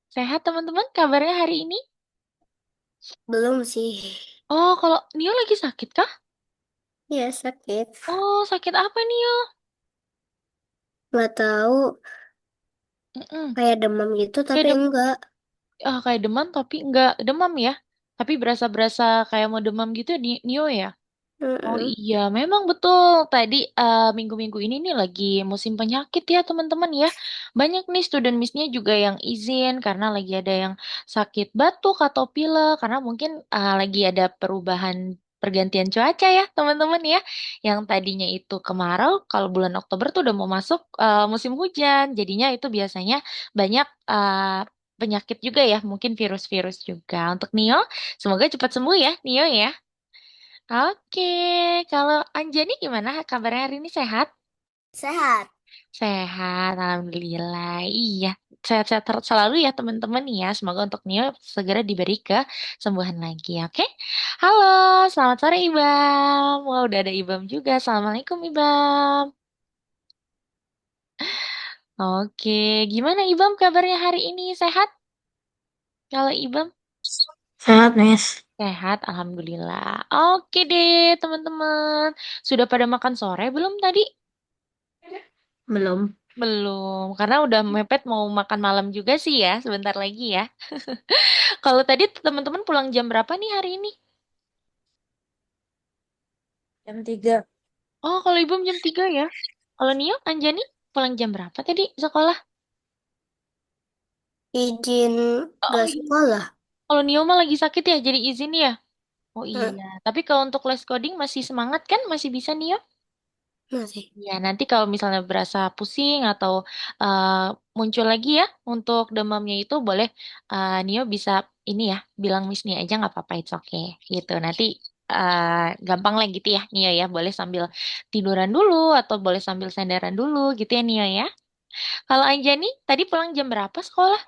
Sehat teman-teman, kabarnya hari ini? Belum sih. Oh, kalau Nio lagi sakit kah? Iya sakit. Oh, sakit apa Nio? Nggak tahu. Mm-mm. Kayak demam gitu Kayak tapi enggak. kayak demam tapi enggak demam ya. Tapi berasa-berasa kayak mau demam gitu ya, Nio ya. Oh Mm-mm. iya, memang betul. Tadi minggu-minggu ini nih lagi musim penyakit ya teman-teman ya. Banyak nih student miss-nya juga yang izin karena lagi ada yang sakit batuk atau pilek karena mungkin lagi ada perubahan pergantian cuaca ya teman-teman ya. Yang tadinya itu kemarau, kalau bulan Oktober tuh udah mau masuk musim hujan. Jadinya itu biasanya banyak penyakit juga ya, mungkin virus-virus juga. Untuk Nio, semoga cepat sembuh ya Nio ya. Oke, kalau Anjani gimana kabarnya hari ini sehat? Sehat. Sehat, alhamdulillah. Iya, sehat-sehat selalu ya teman-teman ya. Semoga untuk Nio segera diberi kesembuhan lagi, oke? Halo, selamat sore Ibam. Wah, udah ada Ibam juga. Assalamualaikum Ibam. Oke, gimana Ibam kabarnya hari ini? Sehat? Kalau Ibam? Sehat, Miss. Sehat, alhamdulillah. Oke deh, teman-teman. Sudah pada makan sore belum tadi? Belum. Belum, karena udah mepet mau makan malam juga sih ya, sebentar lagi ya. Kalau tadi teman-teman pulang jam berapa nih hari ini? Jam 3. Oh, kalau ibu jam 3 ya. Kalau Nio, Anjani pulang jam berapa tadi sekolah? Izin Oh gak iya. sekolah. Kalau Nio mah lagi sakit ya, jadi izin ya. Oh Hmm, iya, tapi kalau untuk les coding masih semangat kan? Masih bisa Nio? masih. Ya, nanti kalau misalnya berasa pusing atau eh, muncul lagi ya untuk demamnya itu boleh Nio bisa ini ya bilang Miss Nia aja nggak apa-apa itu oke gitu. Nanti gampang lah gitu ya Nio ya boleh sambil tiduran dulu atau boleh sambil senderan dulu gitu ya Nio ya. Kalau Anjani tadi pulang jam berapa sekolah?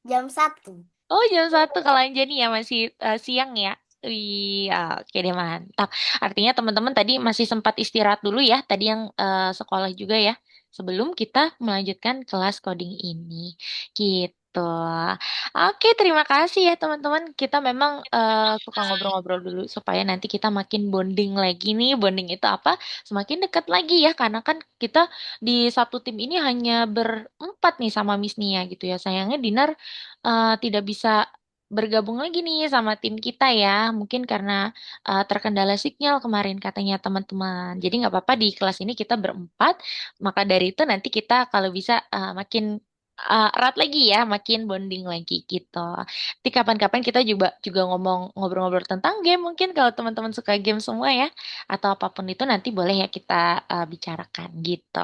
Jam 1. Oh, jam 1 kalau Anjani ya masih siang ya. Iya, oke deh mantap. Artinya teman-teman tadi masih sempat istirahat dulu ya, tadi yang sekolah juga ya, sebelum kita melanjutkan kelas coding ini. Gitu. Oke, terima kasih ya teman-teman. Kita memang suka ngobrol-ngobrol dulu supaya nanti kita makin bonding lagi nih. Bonding itu apa? Semakin dekat lagi ya, karena kan kita di satu tim ini hanya berempat nih sama Miss Nia gitu ya. Sayangnya Dinar tidak bisa bergabung lagi nih sama tim kita ya. Mungkin karena terkendala sinyal kemarin katanya teman-teman. Jadi nggak apa-apa di kelas ini kita berempat. Maka dari itu nanti kita kalau bisa makin erat lagi ya, makin bonding lagi gitu. Nanti kapan-kapan kita juga juga ngomong ngobrol-ngobrol tentang game mungkin kalau teman-teman suka game semua ya atau apapun itu nanti boleh ya kita bicarakan gitu.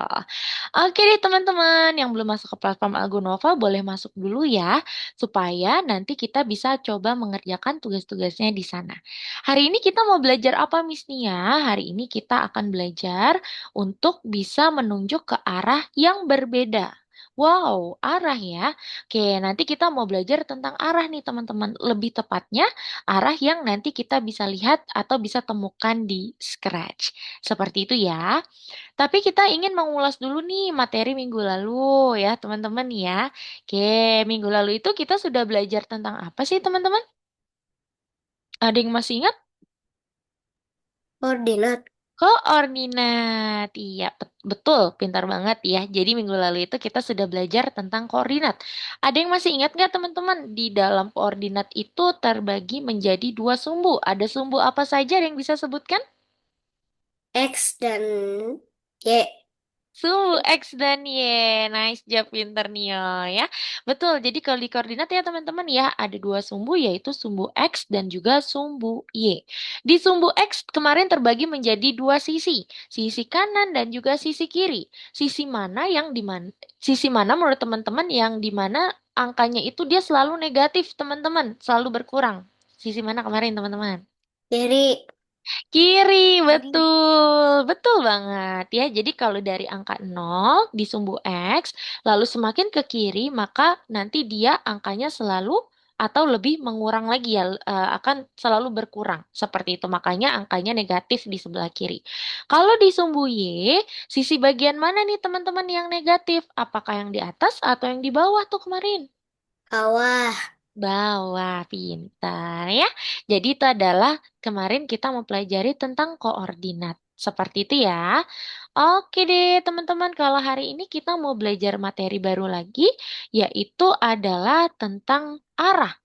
Oke deh teman-teman yang belum masuk ke platform Algonova boleh masuk dulu ya supaya nanti kita bisa coba mengerjakan tugas-tugasnya di sana. Hari ini kita mau belajar apa Miss Nia? Hari ini kita akan belajar untuk bisa menunjuk ke arah yang berbeda. Wow, arah ya. Oke, nanti kita mau belajar tentang arah nih teman-teman. Lebih tepatnya arah yang nanti kita bisa lihat atau bisa temukan di Scratch. Seperti itu ya. Tapi kita ingin mengulas dulu nih materi minggu lalu ya teman-teman ya. Oke, minggu lalu itu kita sudah belajar tentang apa sih teman-teman? Ada yang masih ingat? Koordinat. Koordinat. Iya, betul, pintar banget ya. Jadi minggu lalu itu kita sudah belajar tentang koordinat. Ada yang masih ingat nggak teman-teman? Di dalam koordinat itu terbagi menjadi dua sumbu. Ada sumbu apa saja yang bisa sebutkan? X dan Y. Sumbu X dan Y. Nice job, pinter Nio ya. Betul, jadi kalau di koordinat ya teman-teman ya, ada dua sumbu yaitu sumbu X dan juga sumbu Y. Di sumbu X kemarin terbagi menjadi dua sisi. Sisi kanan dan juga sisi kiri. Sisi mana menurut teman-teman yang di mana angkanya itu dia selalu negatif, teman-teman, selalu berkurang. Sisi mana kemarin, teman-teman? Jadi Kiri, betul. Betul banget ya. Jadi kalau dari angka 0 di sumbu X, lalu semakin ke kiri, maka nanti dia angkanya selalu atau lebih mengurang lagi ya, akan selalu berkurang. Seperti itu. Makanya angkanya negatif di sebelah kiri. Kalau di sumbu Y, sisi bagian mana nih teman-teman yang negatif? Apakah yang di atas atau yang di bawah tuh kemarin? Kawah. Bawah, pintar ya. Jadi itu adalah kemarin kita mempelajari tentang koordinat. Seperti itu ya. Oke deh teman-teman, kalau hari ini kita mau belajar materi baru lagi, yaitu adalah tentang arah.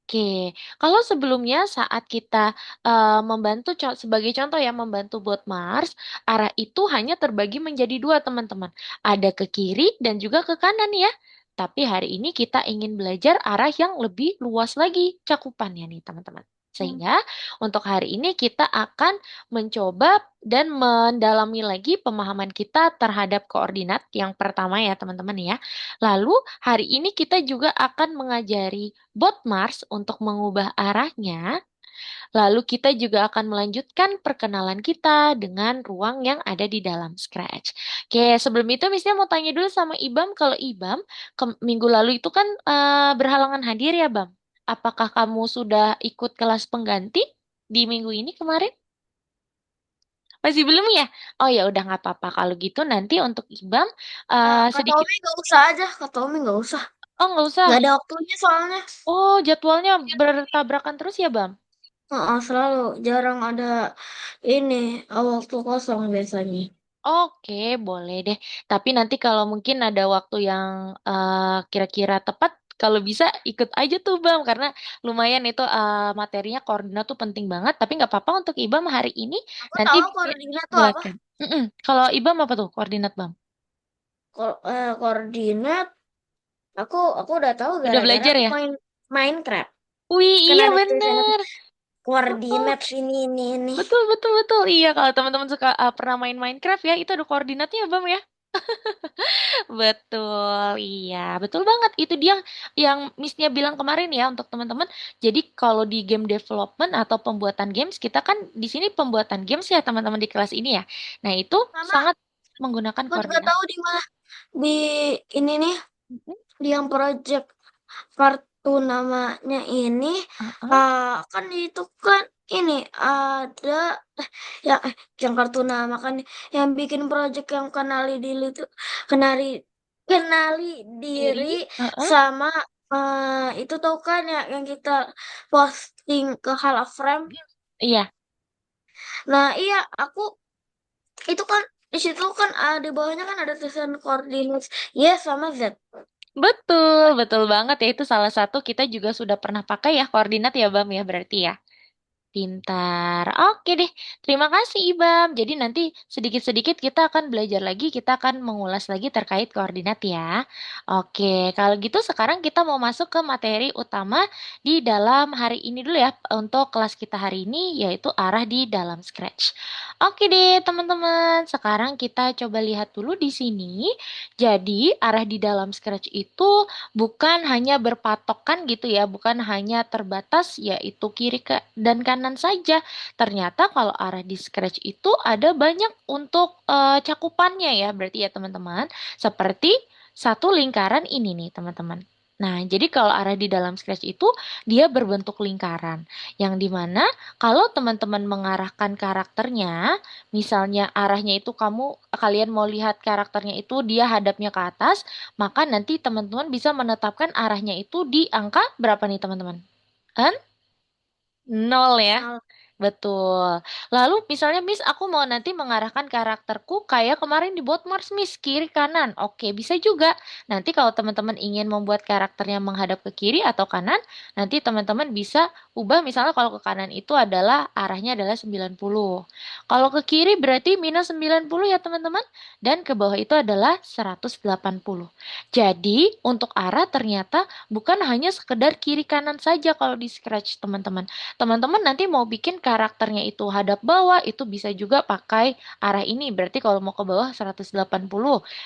Oke, kalau sebelumnya saat kita membantu sebagai contoh ya membantu bot Mars, arah itu hanya terbagi menjadi dua teman-teman. Ada ke kiri dan juga ke kanan ya. Tapi hari ini kita ingin belajar arah yang lebih luas lagi cakupannya nih teman-teman. Hmm. Sehingga untuk hari ini kita akan mencoba dan mendalami lagi pemahaman kita terhadap koordinat yang pertama ya teman-teman ya. Lalu hari ini kita juga akan mengajari bot Mars untuk mengubah arahnya. Lalu kita juga akan melanjutkan perkenalan kita dengan ruang yang ada di dalam Scratch. Oke, sebelum itu misalnya mau tanya dulu sama Ibam, kalau Ibam minggu lalu itu kan berhalangan hadir ya, Bam. Apakah kamu sudah ikut kelas pengganti di minggu ini kemarin? Masih belum ya? Oh ya udah nggak apa-apa. Kalau gitu nanti untuk Ibam Kak sedikit. Tommy nggak usah aja, Kak Tommy nggak usah. Oh nggak usah. Nggak ada waktunya soalnya. Oh jadwalnya bertabrakan terus ya, Bam? Heeh, selalu jarang ada ini waktu kosong biasanya. Oke, boleh deh. Tapi nanti kalau mungkin ada waktu yang kira-kira tepat, kalau bisa ikut aja tuh Bam, karena lumayan itu materinya koordinat tuh penting banget. Tapi nggak apa-apa untuk Ibam hari ini Aku nanti tahu bisa koordinat tuh apa. buatkan. Kalau Ibam apa tuh koordinat Bam? Koordinat aku udah tahu Udah gara-gara belajar aku ya? main Minecraft. Wih, Kan iya ada tulisannya tuh, bener. Oh, koordinat ini. betul, betul, betul. Iya, kalau teman-teman suka pernah main Minecraft ya, itu ada koordinatnya Bam ya. Betul, iya, betul banget. Itu dia yang Missnya bilang kemarin ya untuk teman-teman. Jadi kalau di game development atau pembuatan games, kita kan di sini pembuatan games ya teman-teman di kelas ini ya. Nah itu Sama sangat menggunakan aku juga koordinat. tahu di mana, di ini nih, Mhm. di yang project kartu namanya ini, Uh-uh. kan itu kan ini ada yang yang kartu nama kan yang bikin project yang kenali kenali diri Diri. Uh-uh. sama itu tahu kan ya yang kita posting ke Halaframe. Iya, Nah iya aku itu kan di situ kan di bawahnya kan ada tulisan koordinat Y sama Z. betul, betul banget ya. Itu salah satu kita juga sudah pernah pakai ya koordinat ya Bam ya berarti ya. Pintar. Oke deh. Terima kasih Ibam. Jadi nanti sedikit-sedikit kita akan belajar lagi, kita akan mengulas lagi terkait koordinat ya. Oke, kalau gitu sekarang kita mau masuk ke materi utama di dalam hari ini dulu ya untuk kelas kita hari ini yaitu arah di dalam Scratch. Oke deh teman-teman. Sekarang kita coba lihat dulu di sini. Jadi arah di dalam Scratch itu bukan hanya berpatokan gitu ya, bukan hanya terbatas yaitu kiri ke dan kanan saja. Ternyata kalau arah di Scratch itu ada banyak untuk cakupannya ya, berarti ya teman-teman. Seperti satu lingkaran ini nih teman-teman. Nah, jadi kalau arah di dalam Scratch itu dia berbentuk lingkaran, yang dimana kalau teman-teman mengarahkan karakternya, misalnya arahnya itu kalian mau lihat karakternya itu dia hadapnya ke atas, maka nanti teman-teman bisa menetapkan arahnya itu di angka berapa nih teman-teman? Kan? Nol ya. Nah, Betul. Lalu misalnya Miss aku mau nanti mengarahkan karakterku kayak kemarin di Bot Mars Miss kiri kanan. Oke, bisa juga. Nanti kalau teman-teman ingin membuat karakternya menghadap ke kiri atau kanan, nanti teman-teman bisa ubah misalnya kalau ke kanan itu adalah arahnya adalah 90. Kalau ke kiri berarti minus 90 ya teman-teman. Dan ke bawah itu adalah 180. Jadi untuk arah ternyata bukan hanya sekedar kiri kanan saja kalau di Scratch teman-teman. Teman-teman nanti mau bikin karakternya itu hadap bawah, itu bisa juga pakai arah ini. Berarti kalau mau ke bawah 180,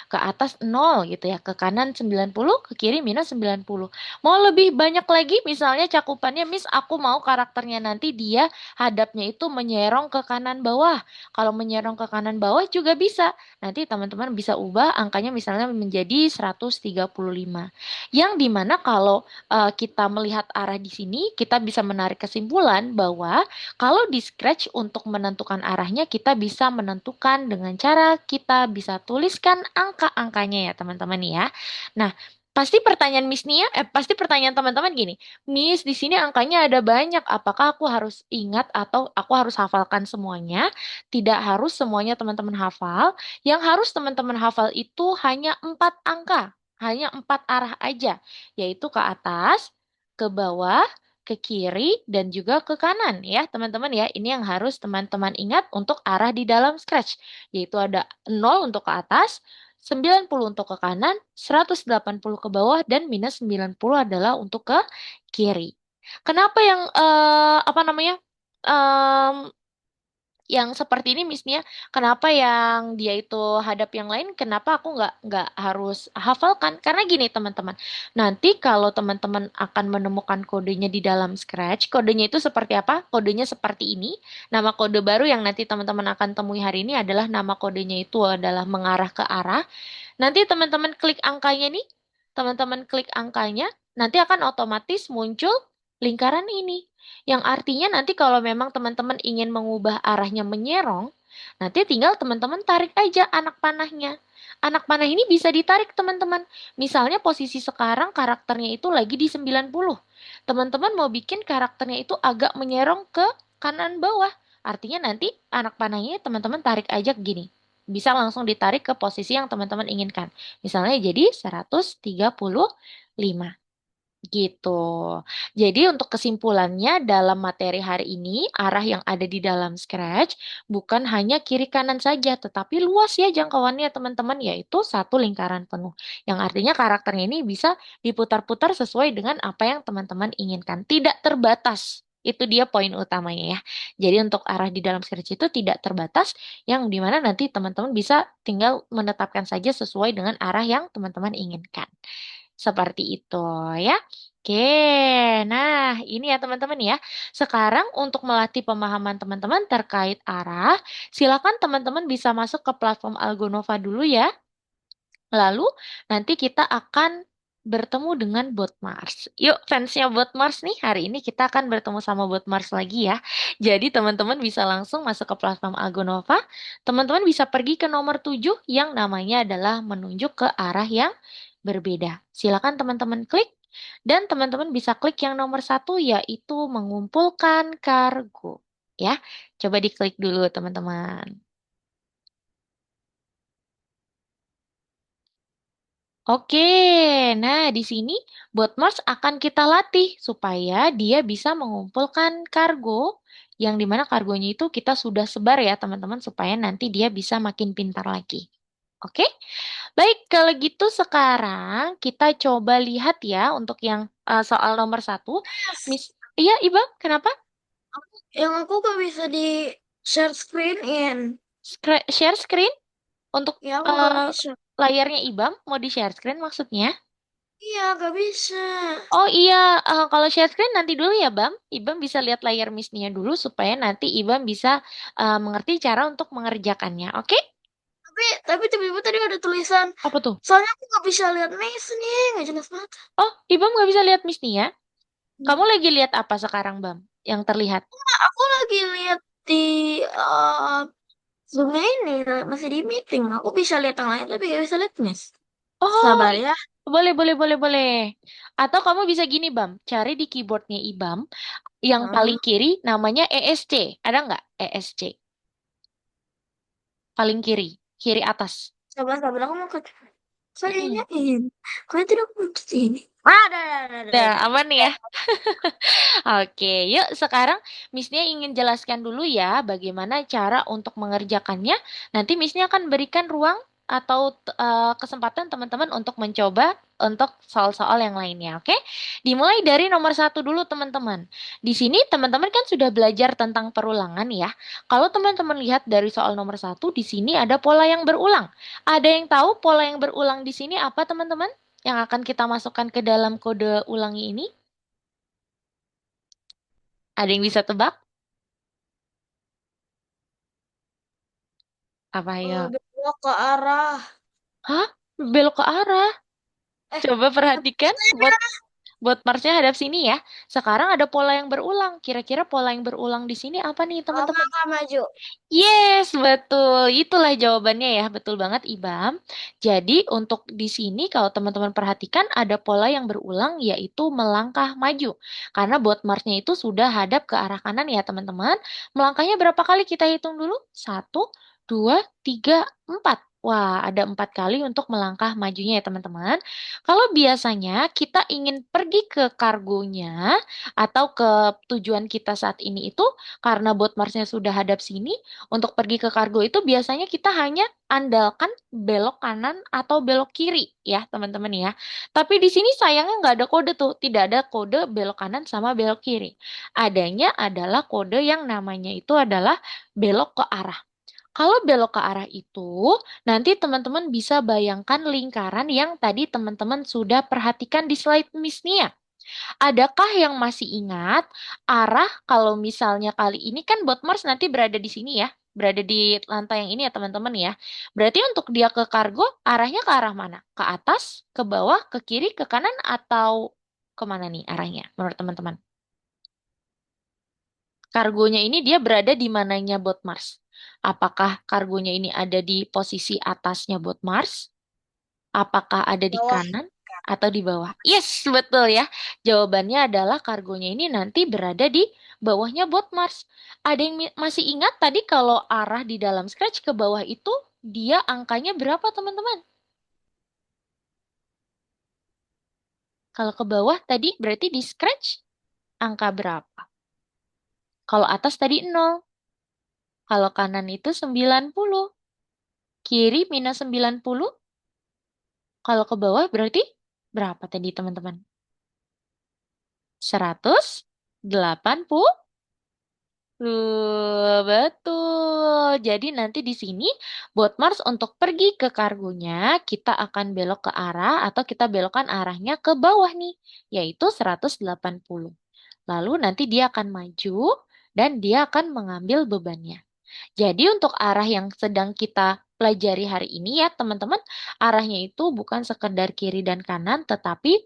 ke atas 0 gitu ya, ke kanan 90, ke kiri minus 90. Mau lebih banyak lagi misalnya cakupannya, Miss aku mau karakternya nanti dia hadapnya itu menyerong ke kanan bawah. Kalau menyerong ke kanan bawah juga bisa. Nanti teman-teman bisa ubah angkanya misalnya menjadi 135. Yang dimana kalau kita melihat arah di sini, kita bisa menarik kesimpulan bahwa kalau di Scratch untuk menentukan arahnya, kita bisa menentukan dengan cara kita bisa tuliskan angka-angkanya ya teman-teman ya. Nah, Pasti pertanyaan Miss Nia, pasti pertanyaan teman-teman gini, Miss, di sini angkanya ada banyak, apakah aku harus ingat atau aku harus hafalkan semuanya? Tidak harus semuanya teman-teman hafal. Yang harus teman-teman hafal itu hanya 4 angka, hanya 4 arah aja, yaitu ke atas, ke bawah, ke kiri, dan juga ke kanan ya teman-teman ya. Ini yang harus teman-teman ingat untuk arah di dalam Scratch, yaitu ada 0 untuk ke atas, 90 untuk ke kanan, 180 ke bawah, dan minus 90 adalah untuk ke kiri. Kenapa yang apa namanya? em, yang seperti ini Miss kenapa yang dia itu hadap yang lain, kenapa aku nggak harus hafalkan? Karena gini teman-teman, nanti kalau teman-teman akan menemukan kodenya di dalam Scratch, kodenya itu seperti apa? Kodenya seperti ini. Nama kode baru yang nanti teman-teman akan temui hari ini adalah nama kodenya itu adalah mengarah ke arah. Nanti teman-teman klik angkanya nih, teman-teman klik angkanya, nanti akan otomatis muncul lingkaran ini. Yang artinya nanti kalau memang teman-teman ingin mengubah arahnya menyerong, nanti tinggal teman-teman tarik aja anak panahnya. Anak panah ini bisa ditarik teman-teman. Misalnya posisi sekarang karakternya itu lagi di 90. Teman-teman mau bikin karakternya itu agak menyerong ke kanan bawah. Artinya nanti anak panahnya teman-teman tarik aja gini, bisa langsung ditarik ke posisi yang teman-teman inginkan. Misalnya jadi 135. Gitu. Jadi untuk kesimpulannya dalam materi hari ini, arah yang ada di dalam Scratch bukan hanya kiri kanan saja, tetapi luas ya jangkauannya teman-teman, yaitu satu lingkaran penuh. Yang artinya karakternya ini bisa diputar-putar sesuai dengan apa yang teman-teman inginkan. Tidak terbatas. Itu dia poin utamanya ya. Jadi untuk arah di dalam Scratch itu tidak terbatas, yang dimana nanti teman-teman bisa tinggal menetapkan saja sesuai dengan arah yang teman-teman inginkan. Seperti itu ya. Oke, nah ini ya teman-teman ya. Sekarang untuk melatih pemahaman teman-teman terkait arah, silakan teman-teman bisa masuk ke platform Algonova dulu ya. Lalu nanti kita akan bertemu dengan Bot Mars. Yuk fansnya Bot Mars nih, hari ini kita akan bertemu sama Bot Mars lagi ya. Jadi teman-teman bisa langsung masuk ke platform Algonova. Teman-teman bisa pergi ke nomor 7 yang namanya adalah menunjuk ke arah yang berbeda. Silakan teman-teman klik. Dan teman-teman bisa klik yang nomor 1 yaitu mengumpulkan kargo. Ya, coba diklik dulu teman-teman. Oke, nah di sini Botmos akan kita latih supaya dia bisa mengumpulkan kargo, yang dimana kargonya itu kita sudah sebar ya teman-teman, supaya nanti dia bisa makin pintar lagi. Oke, baik kalau gitu sekarang kita coba lihat ya untuk yang soal nomor 1. Yes. Miss, iya Iba, kenapa? Yang aku gak bisa di share screen-in. Share screen untuk Ya aku gak eh, bisa. layarnya Ibam mau di share screen maksudnya? Iya gak bisa. Oh iya, kalau share screen nanti dulu ya, Bam. Ibam bisa lihat layar Miss dulu supaya nanti Ibam bisa mengerti cara untuk mengerjakannya. Oke? Tapi tiba-tiba tadi ada tulisan. Apa tuh? Soalnya aku gak bisa lihat Miss nih. Gak jelas banget. Oh, Ibam nggak bisa lihat Miss Nia. Kamu lagi lihat apa sekarang, Bam? Yang terlihat? Nah, aku lagi lihat di uh, Zoom-nya ini. Masih di meeting. Aku bisa lihat yang lain tapi gak bisa lihat Miss. Oh, Sabar ya. boleh, boleh, boleh, boleh. Atau kamu bisa gini, Bam. Cari di keyboardnya Ibam yang Hah? paling kiri namanya ESC. Ada nggak ESC? Paling kiri, kiri atas. Sabar aku mau ke saya Mm-mm. nyain. Kalian tidak butuh ini. Ah, Nah, ada. aman nih ya. Oke, yuk sekarang Miss ingin jelaskan dulu ya bagaimana cara untuk mengerjakannya. Nanti Miss akan berikan ruang atau kesempatan teman-teman untuk mencoba untuk soal-soal yang lainnya, oke? Dimulai dari nomor 1 dulu teman-teman. Di sini teman-teman kan sudah belajar tentang perulangan ya. Kalau teman-teman lihat dari soal nomor 1, di sini ada pola yang berulang. Ada yang tahu pola yang berulang di sini apa teman-teman? Yang akan kita masukkan ke dalam kode ulangi ini? Ada yang bisa tebak? Apa ya? Belok ke arah. Hah? Belok ke arah. Eh, Coba apa perhatikan sih buat bilangnya? Buat Marsnya hadap sini ya. Sekarang ada pola yang berulang. Kira-kira pola yang berulang di sini apa nih, Oh, teman-teman? maka maju. Yes, betul. Itulah jawabannya ya. Betul banget, Ibam. Jadi, untuk di sini kalau teman-teman perhatikan ada pola yang berulang yaitu melangkah maju. Karena bot Marsnya itu sudah hadap ke arah kanan ya, teman-teman. Melangkahnya berapa kali kita hitung dulu? Satu, dua, tiga, empat. Wah, ada 4 kali untuk melangkah majunya ya, teman-teman. Kalau biasanya kita ingin pergi ke kargonya atau ke tujuan kita saat ini itu karena bot Marsnya sudah hadap sini, untuk pergi ke kargo itu biasanya kita hanya andalkan belok kanan atau belok kiri ya teman-teman ya. Tapi di sini sayangnya nggak ada kode tuh, tidak ada kode belok kanan sama belok kiri. Adanya adalah kode yang namanya itu adalah belok ke arah. Kalau belok ke arah itu, nanti teman-teman bisa bayangkan lingkaran yang tadi teman-teman sudah perhatikan di slide Miss Nia. Adakah yang masih ingat arah kalau misalnya kali ini kan bot Mars nanti berada di sini ya, berada di lantai yang ini ya teman-teman ya. Berarti untuk dia ke kargo arahnya ke arah mana? Ke atas, ke bawah, ke kiri, ke kanan atau kemana nih arahnya menurut teman-teman? Kargonya ini dia berada di mananya bot Mars? Apakah kargonya ini ada di posisi atasnya bot Mars? Apakah ada di Bawah. kanan atau di bawah? Yes, betul ya. Jawabannya adalah kargonya ini nanti berada di bawahnya bot Mars. Ada yang masih ingat tadi kalau arah di dalam Scratch ke bawah itu dia angkanya berapa, teman-teman? Kalau ke bawah tadi berarti di Scratch angka berapa? Kalau atas tadi 0, kalau kanan itu 90, kiri minus 90, kalau ke bawah berarti berapa tadi, teman-teman? 180. Betul. Jadi nanti di sini buat Mars untuk pergi ke kargonya, kita akan belok ke arah atau kita belokkan arahnya ke bawah nih, yaitu 180. Lalu nanti dia akan maju dan dia akan mengambil bebannya. Jadi untuk arah yang sedang kita pelajari hari ini ya teman-teman, arahnya itu bukan sekedar kiri dan kanan, tetapi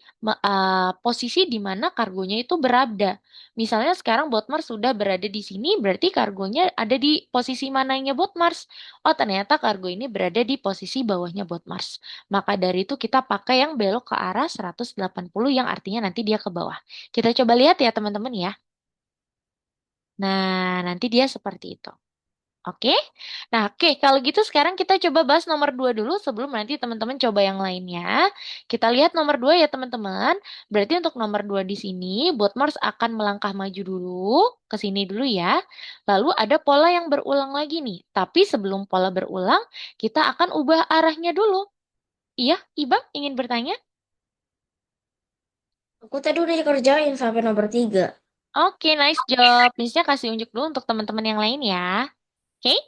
posisi di mana kargonya itu berada. Misalnya sekarang Botmars sudah berada di sini, berarti kargonya ada di posisi mananya Botmars? Oh ternyata kargo ini berada di posisi bawahnya Botmars. Maka dari itu kita pakai yang belok ke arah 180 yang artinya nanti dia ke bawah. Kita coba lihat ya teman-teman ya. Nah, nanti dia seperti itu. Oke, nah oke kalau gitu sekarang kita coba bahas nomor 2 dulu sebelum nanti teman-teman coba yang lainnya. Kita lihat nomor 2 ya teman-teman. Berarti untuk nomor 2 di sini, Botmars akan melangkah maju dulu, ke sini dulu ya. Lalu ada pola yang berulang lagi nih. Tapi sebelum pola berulang, kita akan ubah arahnya dulu. Iya, Iba ingin bertanya? Aku tadi udah dikerjain sampai nomor 3. Oke, nice job. Misalnya kasih unjuk dulu untuk teman-teman yang lain ya. Oke?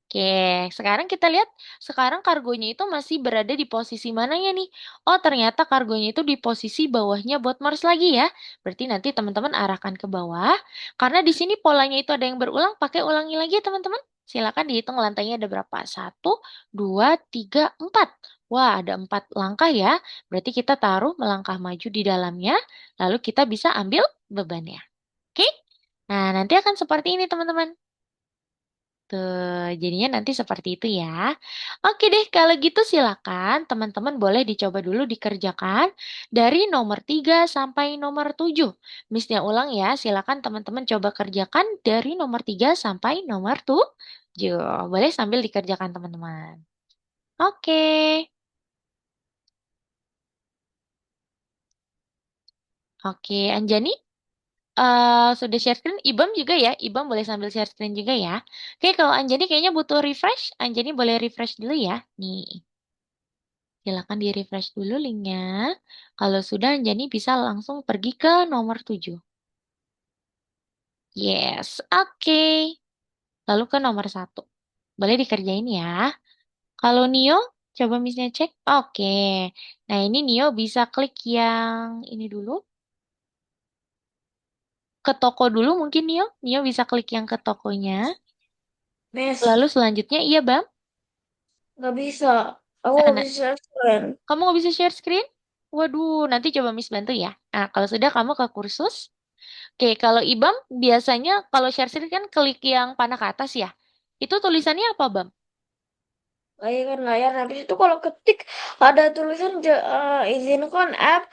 Oke, sekarang kita lihat sekarang kargonya itu masih berada di posisi mananya nih? Oh, ternyata kargonya itu di posisi bawahnya buat Mars lagi ya. Berarti nanti teman-teman arahkan ke bawah. Karena di sini polanya itu ada yang berulang, pakai ulangi lagi ya teman-teman. Silakan dihitung lantainya ada berapa? Satu, dua, tiga, empat. Wah, ada 4 langkah ya. Berarti kita taruh melangkah maju di dalamnya, lalu kita bisa ambil bebannya. Oke? Nah, nanti akan seperti ini teman-teman. Tuh, jadinya nanti seperti itu ya. Oke deh, kalau gitu silakan teman-teman boleh dicoba dulu dikerjakan dari nomor 3 sampai nomor 7. Missnya ulang ya, silakan teman-teman coba kerjakan dari nomor 3 sampai nomor 7. Boleh sambil dikerjakan teman-teman. Oke, oke Anjani sudah share screen, Ibam juga ya, Ibam boleh sambil share screen juga ya. Oke, kalau Anjani kayaknya butuh refresh, Anjani boleh refresh dulu ya. Nih. Silakan di-refresh dulu linknya. Kalau sudah, jadi bisa langsung pergi ke nomor 7. Yes, oke. Lalu ke nomor 1. Boleh dikerjain ya. Kalau Nio, coba misalnya cek. Oke. Nah, ini Nio bisa klik yang ini dulu. Ke toko dulu mungkin Nio. Nio bisa klik yang ke tokonya. Mes, Lalu selanjutnya, iya Bang. nggak bisa. Aku Nah, nggak bisa share screen. kamu nggak bisa share screen? Waduh, nanti coba Miss bantu ya. Nah, kalau sudah kamu ke kursus. Oke, kalau IBAM biasanya kalau share screen kan klik yang panah ke atas ya. Itu tulisannya apa, Bam? Kan layar. Habis itu kalau ketik ada tulisan izinkan app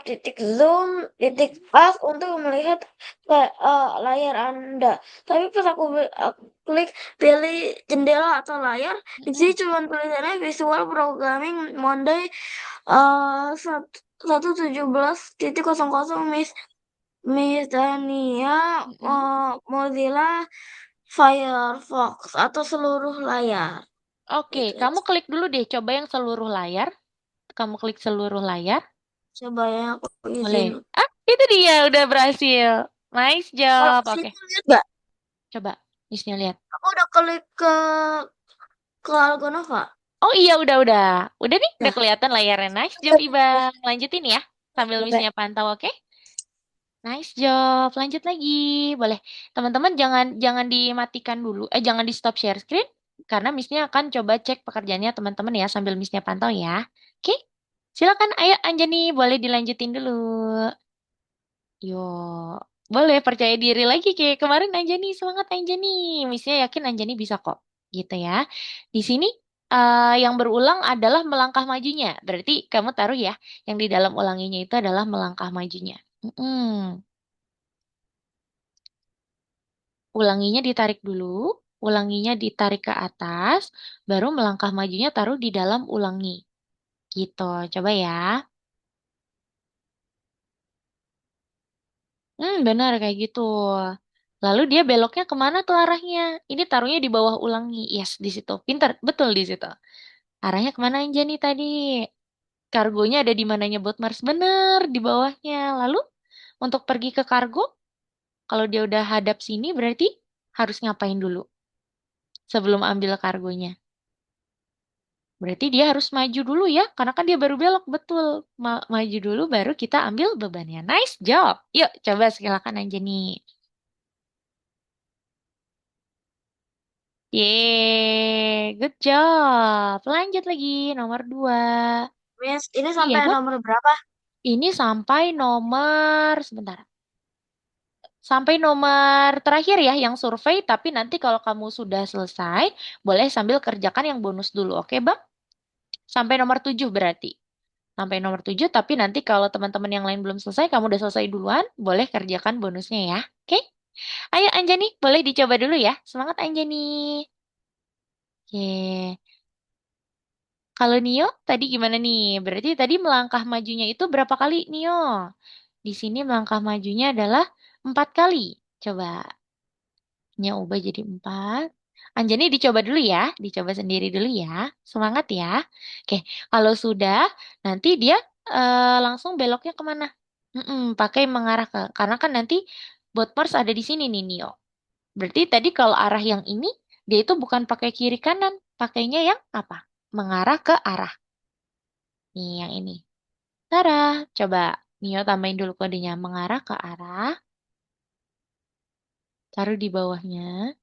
titik zoom titik pas untuk melihat layar Anda. Tapi pas aku klik pilih jendela atau layar, di sini Mm-mm. cuma tulisannya Visual Programming Monday 1.17.00 Miss Miss Dania Mm-mm. Mozilla Firefox atau seluruh layar Oke, gitu. kamu klik dulu deh, coba yang seluruh layar. Kamu klik seluruh layar. Coba ya aku Boleh. izin. Ah, itu dia, udah berhasil. Nice Kalau job. Oke, sini lihat nggak? coba Missnya lihat. Aku udah klik ke Algonova. Oh iya, udah. Udah nih, udah Nah, kelihatan layarnya. Nice job, Ibang. Lanjutin ya, sambil oke. Missnya pantau, oke? Nice job. Lanjut lagi. Boleh. Teman-teman jangan jangan dimatikan dulu. Jangan di stop share screen karena Missnya akan coba cek pekerjaannya teman-teman ya sambil Missnya pantau ya. Oke? Silakan ayo Anjani boleh dilanjutin dulu. Yo. Boleh percaya diri lagi kayak kemarin Anjani. Semangat Anjani. Missnya yakin Anjani bisa kok. Gitu ya. Di sini yang berulang adalah melangkah majunya. Berarti kamu taruh ya, yang di dalam ulanginya itu adalah melangkah majunya. Mm-mm. Ulanginya ditarik dulu, ulanginya ditarik ke atas, baru melangkah majunya taruh di dalam ulangi. Gitu, coba ya. Benar kayak gitu. Lalu dia beloknya kemana tuh arahnya? Ini taruhnya di bawah ulangi. Yes, di situ. Pinter, betul di situ. Arahnya kemana aja nih tadi? Kargonya ada di mananya bot Mars? Bener, di bawahnya. Lalu, untuk pergi ke kargo, kalau dia udah hadap sini berarti harus ngapain dulu sebelum ambil kargonya? Berarti dia harus maju dulu ya, karena kan dia baru belok, betul. Maju dulu baru kita ambil bebannya. Nice job. Yuk, coba silakan aja nih. Yeay, good job. Lanjut lagi, nomor 2. Miss, ini Iya, sampai Bang. nomor berapa? Ini sampai nomor, sebentar. Sampai nomor terakhir ya, yang survei. Tapi nanti kalau kamu sudah selesai, boleh sambil kerjakan yang bonus dulu. Oke, Bang? Sampai nomor 7 berarti. Sampai nomor 7, tapi nanti kalau teman-teman yang lain belum selesai, kamu udah selesai duluan, boleh kerjakan bonusnya ya. Oke? Ayo Anjani, boleh dicoba dulu ya. Semangat Anjani. Oke. Kalau Nio, tadi gimana nih? Berarti tadi melangkah majunya itu berapa kali, Nio? Di sini melangkah majunya adalah 4 kali. Coba. Nya ubah jadi 4. Anjani dicoba dulu ya. Dicoba sendiri dulu ya. Semangat ya. Oke, kalau sudah, nanti dia langsung beloknya kemana? Pakai mengarah ke, karena kan nanti bot Mars ada di sini nih, Nio. Berarti tadi kalau arah yang ini, dia itu bukan pakai kiri kanan. Pakainya yang apa? Mengarah ke arah. Nih, yang ini. Tara, coba Nio tambahin dulu kodenya. Mengarah ke arah. Taruh di bawahnya.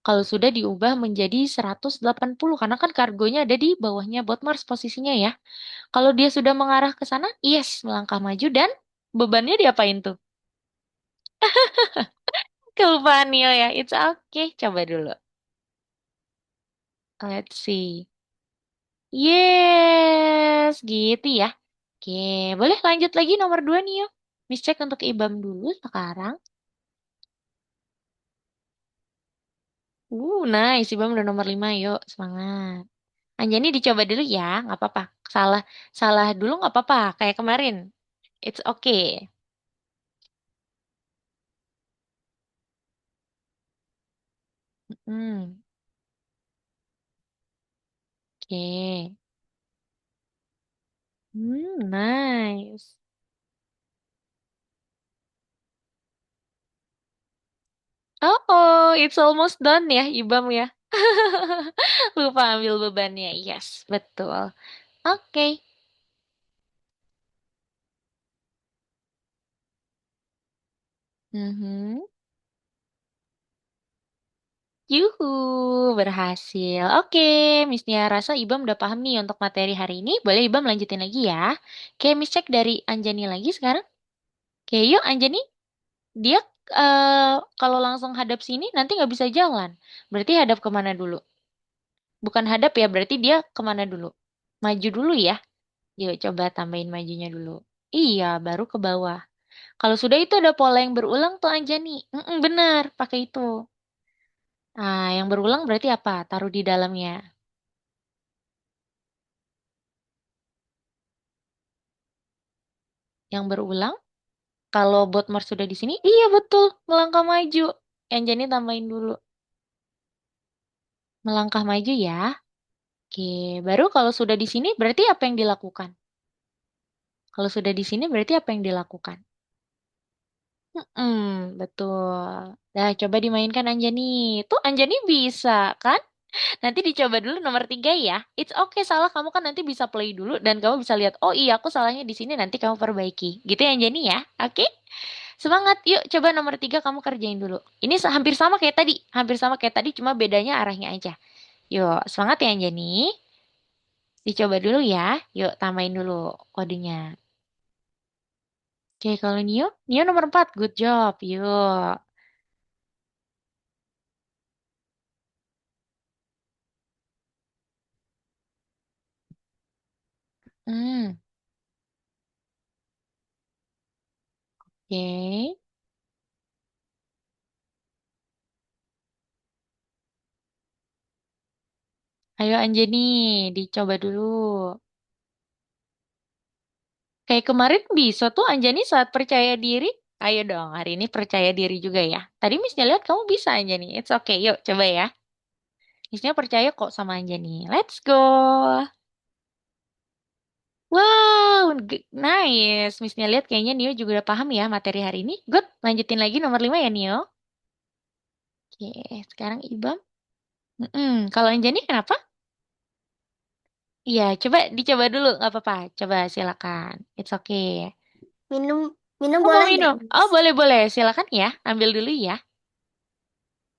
Kalau sudah diubah menjadi 180 karena kan kargonya ada di bawahnya bot Mars posisinya ya. Kalau dia sudah mengarah ke sana, yes, melangkah maju dan bebannya diapain tuh? Kelupaan Nio ya. It's okay. Coba dulu. Let's see. Yes, gitu ya. Oke, boleh lanjut lagi nomor 2 Nio. Miss cek untuk IBAM dulu sekarang. Nice. IBAM udah nomor 5. Yuk, semangat. Anjani dicoba dulu ya, nggak apa-apa. Salah, salah dulu nggak apa-apa, kayak kemarin. It's okay. Hmm, oke. Nice. Oh, it's almost done ya, Ibam ya. Lupa ambil bebannya. Yes, betul. Oke. Mhm. Yuhu, berhasil. Oke, Miss Nia rasa Ibam udah paham nih untuk materi hari ini. Boleh Ibam lanjutin lagi ya. Oke, Miss cek dari Anjani lagi sekarang. Oke, yuk Anjani. Dia kalau langsung hadap sini nanti nggak bisa jalan. Berarti hadap kemana dulu? Bukan hadap ya, berarti dia kemana dulu? Maju dulu ya. Yuk coba tambahin majunya dulu. Iya, baru ke bawah. Kalau sudah itu ada pola yang berulang tuh Anjani. Benar, pakai itu. Nah, yang berulang berarti apa? Taruh di dalamnya. Yang berulang, kalau Botmar sudah di sini, iya betul, melangkah maju. Anjani tambahin dulu. Melangkah maju ya. Oke, baru kalau sudah di sini berarti apa yang dilakukan? Kalau sudah di sini berarti apa yang dilakukan? Betul. Nah, coba dimainkan Anjani. Tuh Anjani bisa, kan? Nanti dicoba dulu nomor 3 ya. It's okay, salah kamu kan nanti bisa play dulu dan kamu bisa lihat, oh iya aku salahnya di sini nanti kamu perbaiki. Gitu ya Anjani ya. Oke? Semangat, yuk coba nomor 3 kamu kerjain dulu. Ini hampir sama kayak tadi. Hampir sama kayak tadi, cuma bedanya arahnya aja. Yuk, semangat ya Anjani. Dicoba dulu ya. Yuk, tambahin dulu kodenya. Oke, kalau Nio, Nio nomor 4. Good job. Yuk. Hmm, oke. Ayo Anjani, dicoba dulu. Kayak kemarin bisa tuh Anjani saat percaya diri. Ayo dong, hari ini percaya diri juga ya. Tadi Missnya lihat kamu bisa Anjani. It's okay, yuk coba ya. Missnya percaya kok sama Anjani. Let's go. Wow, nice. Missnya lihat kayaknya Nio juga udah paham ya materi hari ini. Good, lanjutin lagi nomor 5 ya Nio. Oke, sekarang Ibam. Kalau Anjani kenapa? Iya, coba dicoba dulu, nggak apa-apa. Coba silakan. It's okay. Minum minum Oh, mau boleh nggak, minum? Oh, Miss? boleh-boleh. Silakan ya. Ambil dulu ya.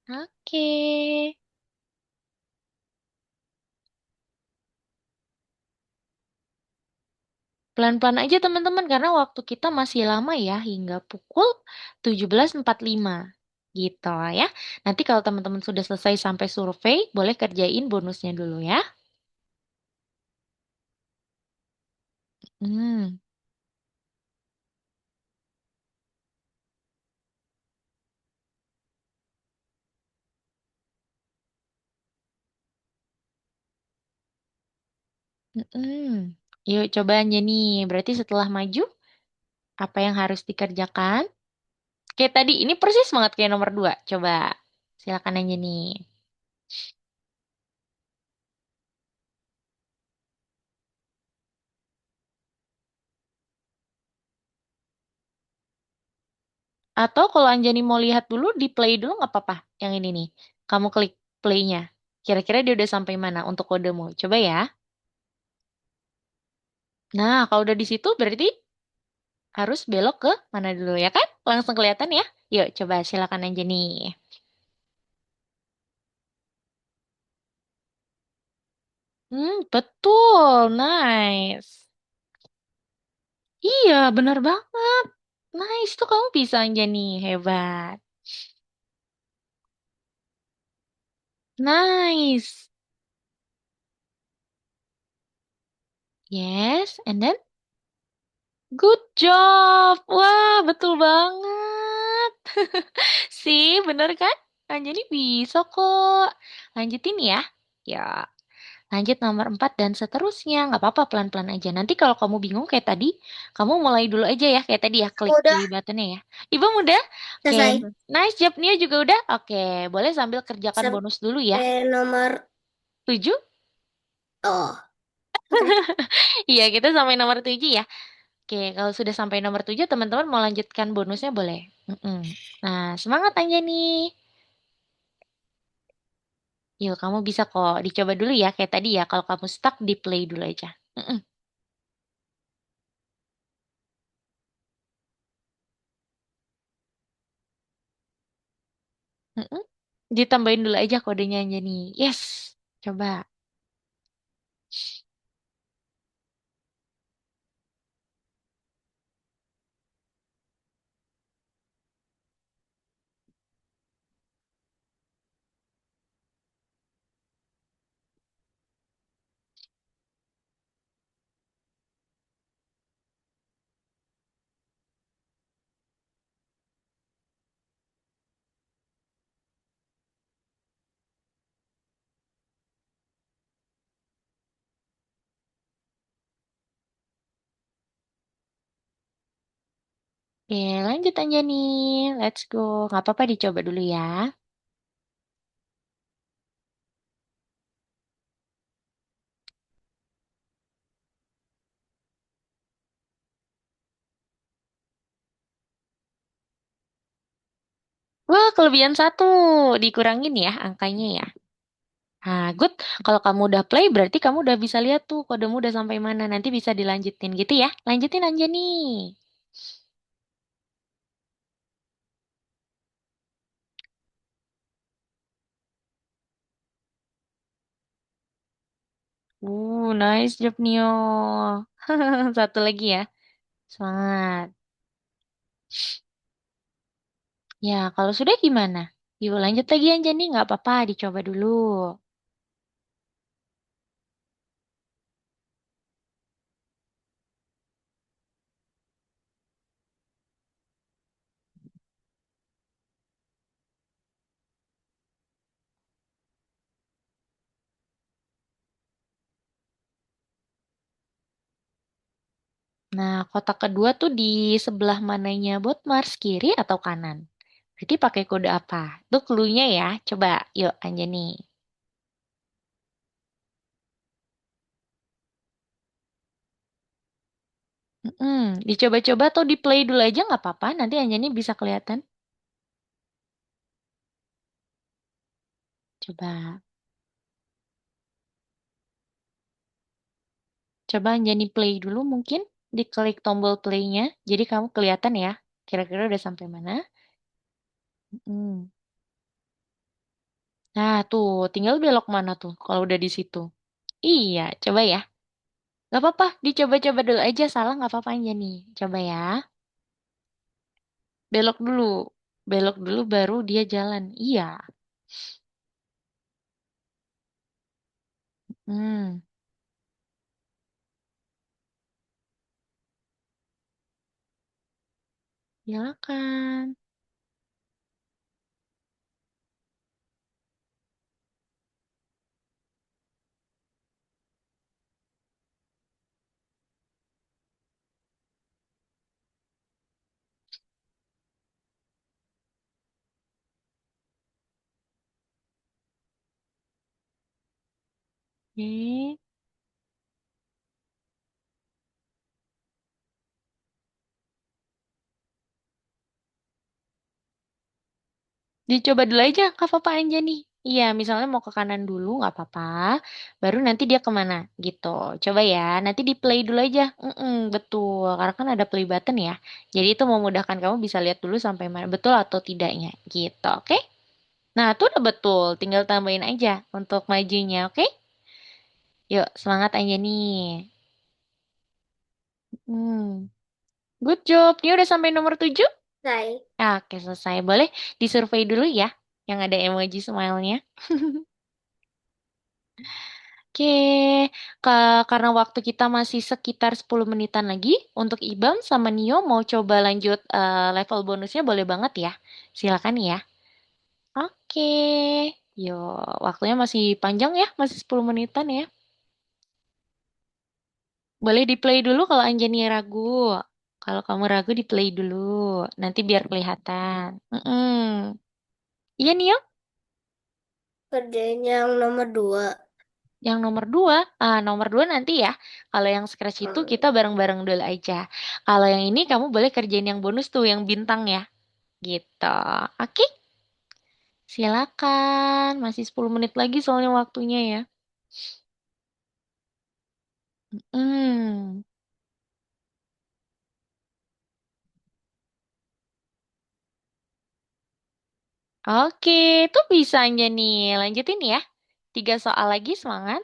Oke. Pelan-pelan aja teman-teman karena waktu kita masih lama ya hingga pukul 17.45 gitu ya. Nanti kalau teman-teman sudah selesai sampai survei, boleh kerjain bonusnya dulu ya. Hmm, Yuk coba Anjani. Berarti setelah maju, apa yang harus dikerjakan? Kayak tadi, ini persis banget kayak nomor 2. Coba, silakan Anjani. Atau kalau Anjani mau lihat dulu, di play dulu nggak apa-apa. Yang ini nih. Kamu klik play-nya. Kira-kira dia udah sampai mana untuk kodemu? Coba ya. Nah, kalau udah di situ berarti harus belok ke mana dulu ya kan? Langsung kelihatan ya. Yuk, coba silakan Anjani. Betul. Nice. Iya, benar banget. Nice tuh kamu bisa Anjani. Hebat. Nice. Yes, and then good job. Wah, betul banget. Sih, bener kan? Anjani bisa kok. Lanjutin ya. Ya, lanjut nomor 4 dan seterusnya. Nggak apa-apa, pelan-pelan aja. Nanti kalau kamu bingung kayak tadi, kamu mulai dulu aja ya. Kayak tadi ya, klik di Udah buttonnya ya. Ibu udah? Oke. selesai Nice job, Nia juga udah? Oke, boleh sambil kerjakan bonus dulu ya. sampai nomor 7? oh oke. Iya, kita sampai nomor 7 ya. Oke, kalau sudah sampai nomor 7, teman-teman mau lanjutkan bonusnya boleh. Mm-mm. Nah, semangat Anjani. Yuk, kamu bisa kok. Dicoba dulu ya, kayak tadi ya. Kalau kamu stuck, di play dulu aja. Mm-mm. Mm-mm. Ditambahin dulu aja kodenya Anjani. Yes. Coba. Oke, lanjut Anjani. Let's go. Nggak apa-apa dicoba dulu ya. Wah, kelebihan satu. Dikurangin ya angkanya ya. Nah, good. Kalau kamu udah play, berarti kamu udah bisa lihat tuh kodemu udah sampai mana. Nanti bisa dilanjutin gitu ya. Lanjutin Anjani. Nice job Nio. Satu lagi ya. Semangat. Ya, kalau sudah gimana? Yuk lanjut lagi Anjani. Nggak apa-apa, dicoba dulu. Nah, kotak kedua tuh di sebelah mananya bot Mars, kiri atau kanan? Berarti pakai kode apa? Itu clue-nya ya. Coba, yuk Anjani. Dicoba-coba atau di play dulu aja nggak apa-apa. Nanti Anjani bisa kelihatan. Coba, coba Anjani play dulu mungkin. Diklik tombol play-nya. Jadi kamu kelihatan ya. Kira-kira udah sampai mana? Mm. Nah, tuh, tinggal belok mana tuh kalau udah di situ. Iya, coba ya. Gak apa-apa, dicoba-coba dulu aja. Salah nggak apa-apa Anjani. Coba ya. Belok dulu. Belok dulu baru dia jalan. Iya. Hmm, silakan. Oke. Dicoba dulu aja, Kak Papa Anjani. Iya, misalnya mau ke kanan dulu, nggak apa-apa. Baru nanti dia kemana, gitu. Coba ya, nanti di play dulu aja. Betul, karena kan ada play button ya. Jadi itu memudahkan kamu bisa lihat dulu sampai mana, betul atau tidaknya, gitu. Oke? Nah, itu udah betul. Tinggal tambahin aja untuk majunya, oke? Yuk, semangat Anjani. Hmm, good job. Ini udah sampai nomor 7? Saya. Oke, selesai. Boleh disurvey dulu ya, yang ada emoji smile-nya. Oke, karena waktu kita masih sekitar 10 menitan lagi, untuk Ibam sama Nio mau coba lanjut level bonusnya boleh banget ya. Silakan ya. Oke, yo, waktunya masih panjang ya, masih 10 menitan ya. Boleh di play dulu kalau Anjani ragu. Kalau kamu ragu di play dulu, nanti biar kelihatan. Iya Nio? Kerjain yang nomor 2. Yang nomor dua nanti ya. Kalau yang scratch itu kita bareng-bareng dulu aja. Kalau yang ini kamu boleh kerjain yang bonus tuh, yang bintang ya. Gitu. Oke, silakan. Masih 10 menit lagi soalnya waktunya ya. Hmm, Oke, itu bisa aja nih. Lanjutin ya. 3 soal lagi, semangat.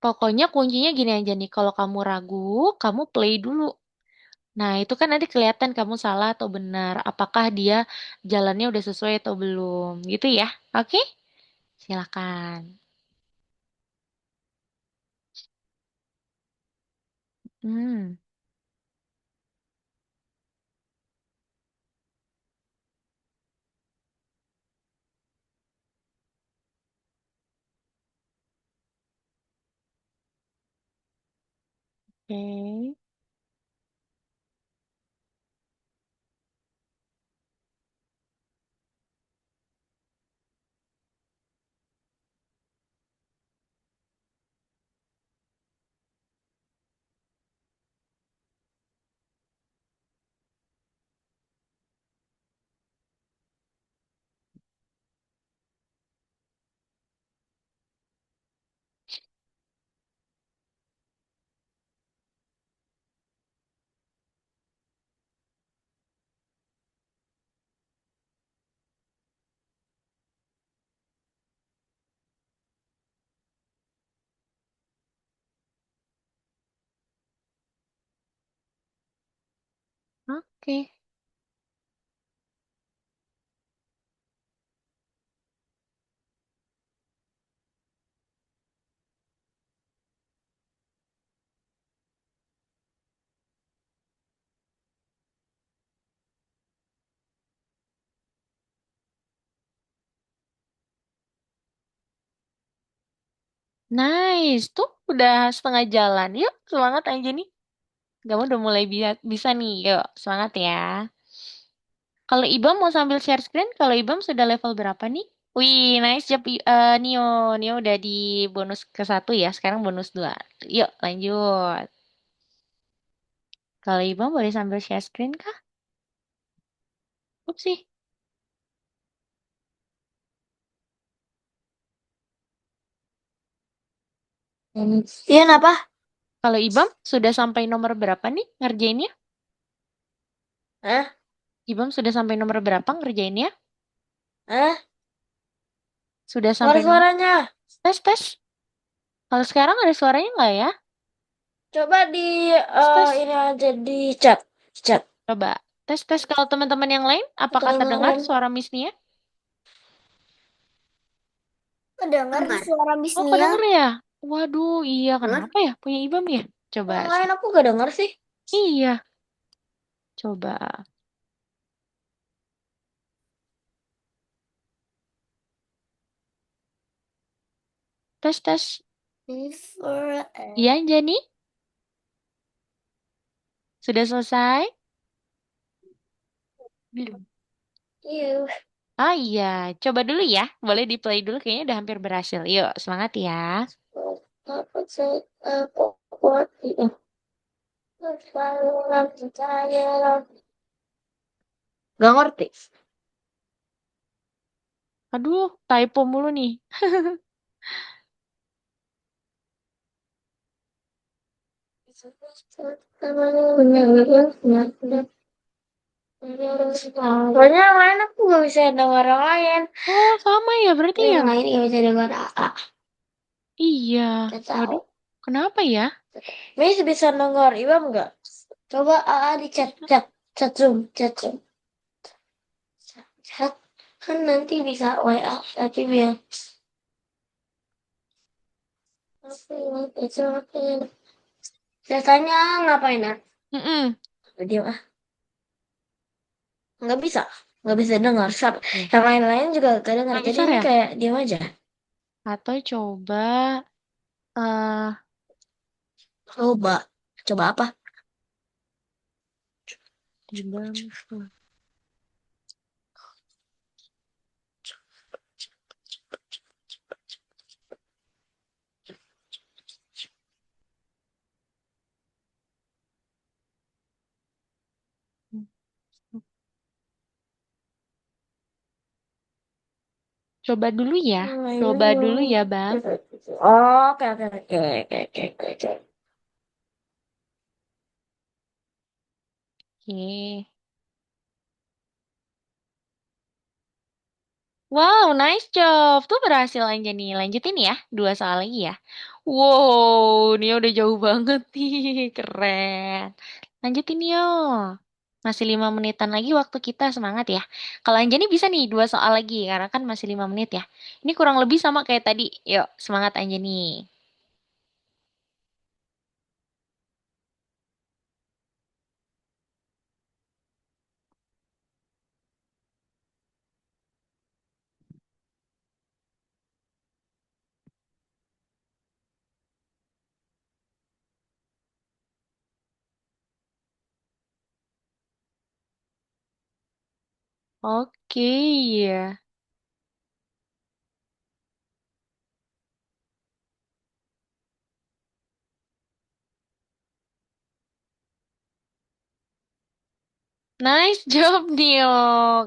Pokoknya kuncinya gini aja nih. Kalau kamu ragu, kamu play dulu. Nah, itu kan nanti kelihatan kamu salah atau benar. Apakah dia jalannya udah sesuai atau belum. Gitu ya. Oke? Silakan. Hmm, oke. Oke. Nice. Tuh udah setengah jalan. Yuk, semangat aja nih. Kamu udah mulai bisa nih. Yuk, semangat ya. Kalau Ibam mau sambil share screen, kalau Ibam sudah level berapa nih? Wih, nice job Nio. Nio udah di bonus ke 1 ya, sekarang bonus 2. Yuk, lanjut. Kalau Ibam boleh sambil share screen kah? Ups sih. Iya, apa? Kalau Ibam sudah sampai nomor berapa nih ngerjainnya? Hah? Ibam sudah sampai nomor berapa ngerjainnya? Hah? Sudah Nggak sampai ada nomor... suaranya. Tes, tes. Kalau sekarang ada suaranya nggak ya? Coba di Tes, tes. ini aja di chat. Chat. Coba. Tes, tes. Kalau teman-teman yang lain, apakah terdengar Kedengeran. suara Miss Nia? Kedengar Dengar. suara Oh, Bisnia. kedenger ya? Waduh, iya. Dengar. Kenapa ya? Punya Ibam ya? Coba Yang sih. lain aku gak denger sih. Iya, coba. Tes, tes. Before Iya, Jani? Sudah selesai? Belum. you. Ah iya, coba dulu ya. Boleh di play dulu, kayaknya udah hampir berhasil. Yuk, semangat ya. Apa sih? What? Gak ngerti. Aduh, typo mulu nih. Soalnya yang lain aku gak bisa dengar yang lain. Oh, sama ya berarti ya? Yang lain gak bisa dengar AA. Iya. Gak Waduh, tahu. kenapa ya? Miss bisa dengar Ibam nggak? Coba AA di chat, chat, chat Zoom, chat Zoom. Chat. Kan nanti bisa WA, tapi biar biasanya ngapain ah? Mm-mm. Diam ah, nggak bisa, nggak bisa dengar. Oke. Yang lain-lain juga gak dengar. Nggak Jadi bisa ini ya? kayak diam aja. Atau coba eh Coba, coba apa? Ibam. Coba dulu ya. Coba dulu ya, Bang. Oh, oke, oke, oke, oke, oke, oke, oke. Oke. Wow, nice job. Tuh berhasil Anjani. Lanjutin ya. Dua soal lagi ya. Wow, Nio udah jauh banget nih. Keren. Lanjutin Nio. Masih 5 menitan lagi waktu kita. Semangat ya. Kalau Anjani bisa nih dua soal lagi. Karena kan masih 5 menit ya. Ini kurang lebih sama kayak tadi. Yuk, semangat Anjani. Oke. Nice job Nio.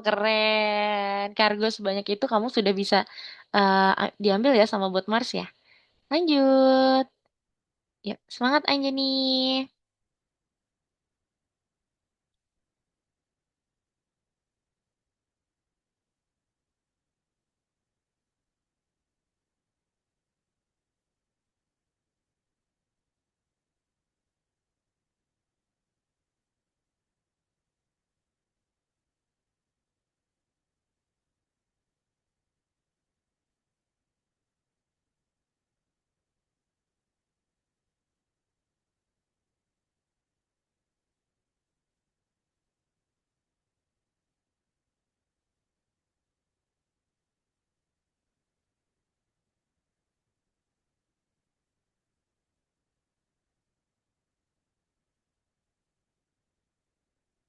Keren. Kargo sebanyak itu kamu sudah bisa diambil ya sama bot Mars ya. Lanjut. Yuk, semangat Anjani.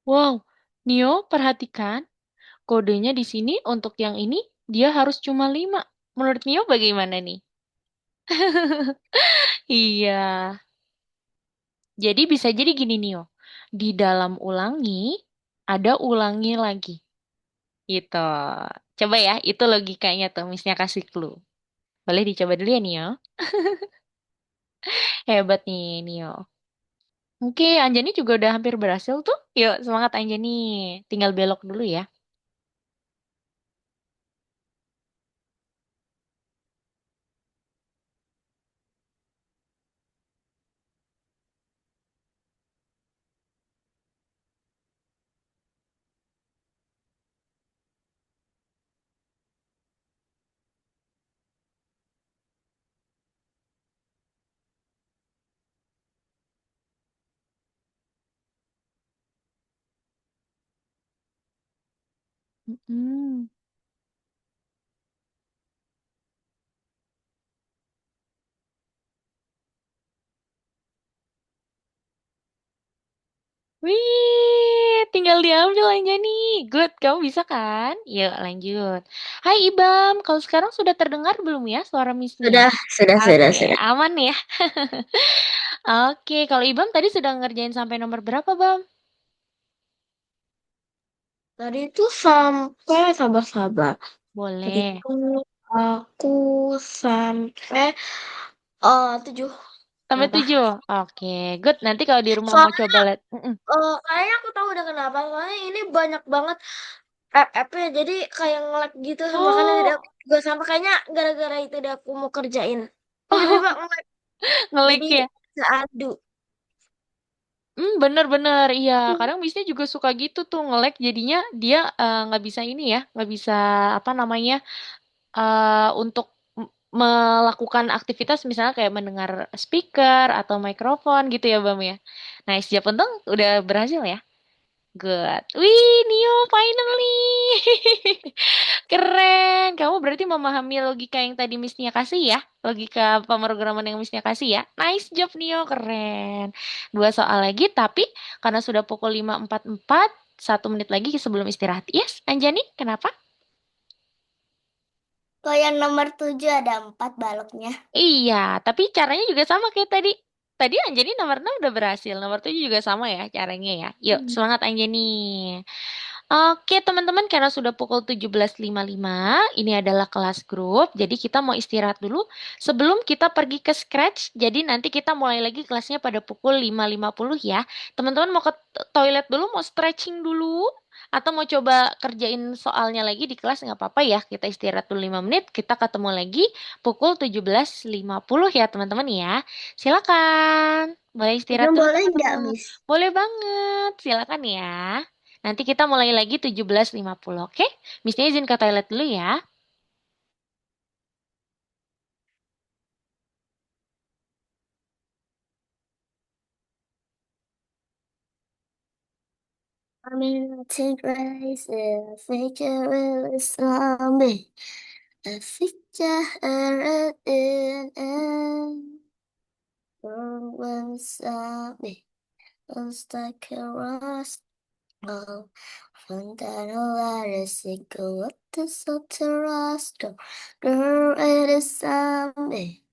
Wow, Nio, perhatikan kodenya di sini untuk yang ini dia harus cuma 5. Menurut Nio bagaimana nih? Iya. Jadi bisa jadi gini Nio. Di dalam ulangi ada ulangi lagi. Gitu. Coba ya, itu logikanya tuh, Missnya kasih clue. Boleh dicoba dulu ya Nio. Hebat nih Nio. Oke, Anjani juga udah hampir berhasil tuh. Yuk, semangat Anjani. Tinggal belok dulu ya. Mm-mm. Wih, tinggal diambil aja nih. Good, kamu bisa kan? Yuk, lanjut. Hai Ibam, kalau sekarang sudah terdengar belum ya suara Miss-nya? Sudah, sudah, sudah, Oke, sudah. aman ya. Oke, kalau Ibam tadi sudah ngerjain sampai nomor berapa, Bam? Tadi itu sampai sabar-sabar. Tadi Boleh. itu aku sampai 7. Sampai Kenapa? 7. Oke, good. Nanti kalau di rumah mau Soalnya coba lihat. Mm-mm. kayaknya aku tahu udah kenapa. Soalnya ini banyak banget app-nya. Jadi kayak nge-lag gitu. Makanya tadi Oh, aku juga sama. Kayaknya gara-gara itu deh aku mau kerjain. Tiba-tiba nge-lag. nge-lag Jadi ya? bisa adu. Bener-bener, iya. Kadang bisnya juga suka gitu tuh nge-lag, jadinya dia nggak bisa ini ya, nggak bisa apa namanya untuk melakukan aktivitas misalnya kayak mendengar speaker atau mikrofon gitu ya Bam ya. Nah, siap untung udah berhasil ya. Good. Wih, Neo, finally. Keren. Kamu berarti memahami logika yang tadi Miss-nya kasih ya? Logika pemrograman yang Miss-nya kasih ya? Nice job, Neo. Keren. Dua soal lagi, tapi karena sudah pukul 5.44, 1 menit lagi sebelum istirahat. Yes, Anjani, kenapa? Kalau yang nomor 7 ada 4 baloknya. Iya, tapi caranya juga sama kayak tadi. Tadi Anjani nomor 6 udah berhasil, nomor 7 juga sama ya caranya ya. Yuk, semangat Anjani. Oke teman-teman, karena sudah pukul 17.55, ini adalah kelas grup, jadi kita mau istirahat dulu sebelum kita pergi ke Scratch, jadi nanti kita mulai lagi kelasnya pada pukul 5.50 ya. Teman-teman mau ke toilet dulu, mau stretching dulu, Atau mau coba kerjain soalnya lagi di kelas nggak apa-apa ya. Kita istirahat dulu 5 menit. Kita ketemu lagi pukul 17.50 ya teman-teman ya. Silakan. Boleh Itu istirahat dulu boleh nggak, teman-teman. Miss? Boleh banget. Silakan ya. Nanti kita mulai lagi 17.50, oke? Missnya izin ke toilet dulu ya. I mean, I think race a feature really zombie. A feature in a zombie. Looks like a rust. Oh, Fontana go what the Soterasco. Girl, it is zombie.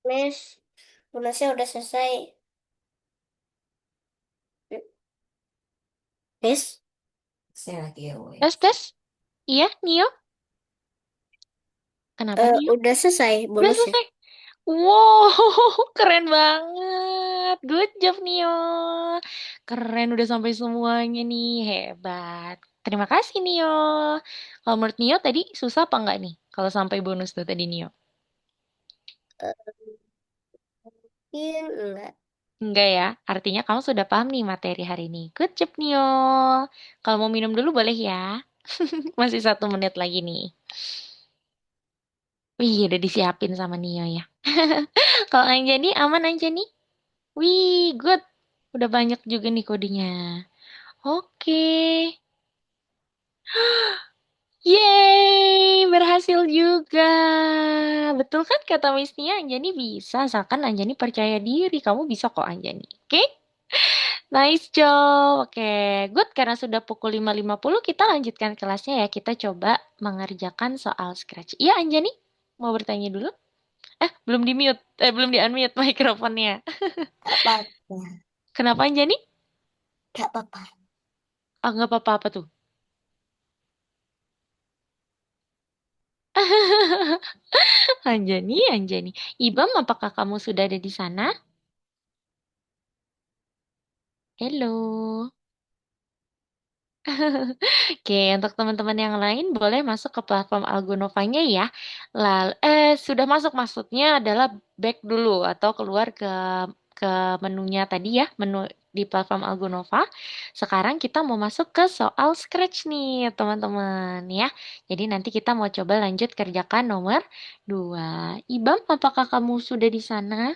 Miss, tugasnya udah selesai. Miss, saya lagi Tes, awake. tes. Iya, Nio. Kenapa, Nio? Udah selesai Udah bonusnya. selesai. Wow, keren banget. Good job, Nio. Keren, udah sampai semuanya nih. Hebat. Terima kasih, Nio. Kalau menurut Nio tadi susah apa enggak nih? Kalau sampai bonus tuh tadi, Nio. Eh, Mungkin enggak. Enggak ya, artinya kamu sudah paham nih materi hari ini. Good job, Nio. Kalau mau minum dulu boleh ya. Masih 1 menit lagi nih. Wih, udah disiapin sama Nio ya. Kalau Anjani, aman Anjani? Wih, good. Udah banyak juga nih kodenya. Oke. Yeay, berhasil juga. Betul kan kata Miss Nia, Anjani bisa. Asalkan Anjani percaya diri. Kamu bisa kok Anjani. Oke? Nice job. Oke, good. Karena sudah pukul 5.50, kita lanjutkan kelasnya ya. Kita coba mengerjakan soal Scratch. Iya, Anjani? Mau bertanya dulu? Belum di mute, belum di unmute mikrofonnya. Gak apa-apa. Kenapa Anjani? Gak apa-apa. Ah, nggak apa-apa apa tuh. Anjani, Anjani. Ibam, apakah kamu sudah ada di sana? Hello. Oke, untuk teman-teman yang lain boleh masuk ke platform Algonovanya ya. Lalu, sudah masuk maksudnya adalah back dulu atau keluar ke menunya tadi ya, menu di platform Algonova. Sekarang kita mau masuk ke soal Scratch nih, teman-teman ya. Jadi nanti kita mau coba lanjut kerjakan nomor 2. Ibam, apakah kamu sudah di sana?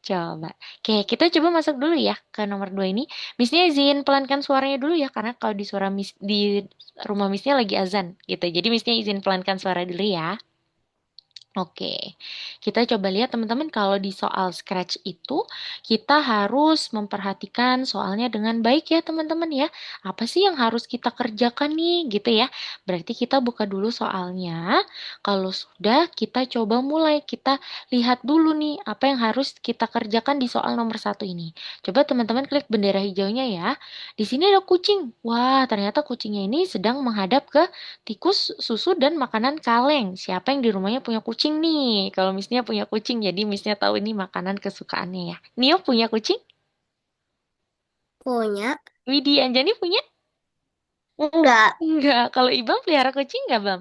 Coba. Oke, kita coba masuk dulu ya ke nomor 2 ini. Misnya izin pelankan suaranya dulu ya, karena kalau di suara mis di rumah misnya lagi azan gitu. Jadi misnya izin pelankan suara dulu ya. Oke, kita coba lihat teman-teman kalau di soal Scratch itu kita harus memperhatikan soalnya dengan baik ya teman-teman ya. Apa sih yang harus kita kerjakan nih gitu ya. Berarti kita buka dulu soalnya. Kalau sudah kita coba mulai, kita lihat dulu nih apa yang harus kita kerjakan di soal nomor 1 ini. Coba teman-teman klik bendera hijaunya ya. Di sini ada kucing. Wah, ternyata kucingnya ini sedang menghadap ke tikus, susu, dan makanan kaleng. Siapa yang di rumahnya punya kucing nih? Kalau misnya punya kucing, jadi misnya tahu ini makanan kesukaannya ya. Nio punya kucing? Punya? Widi Anjani punya? Enggak. Enggak. Kalau Ibam pelihara kucing enggak, Bam?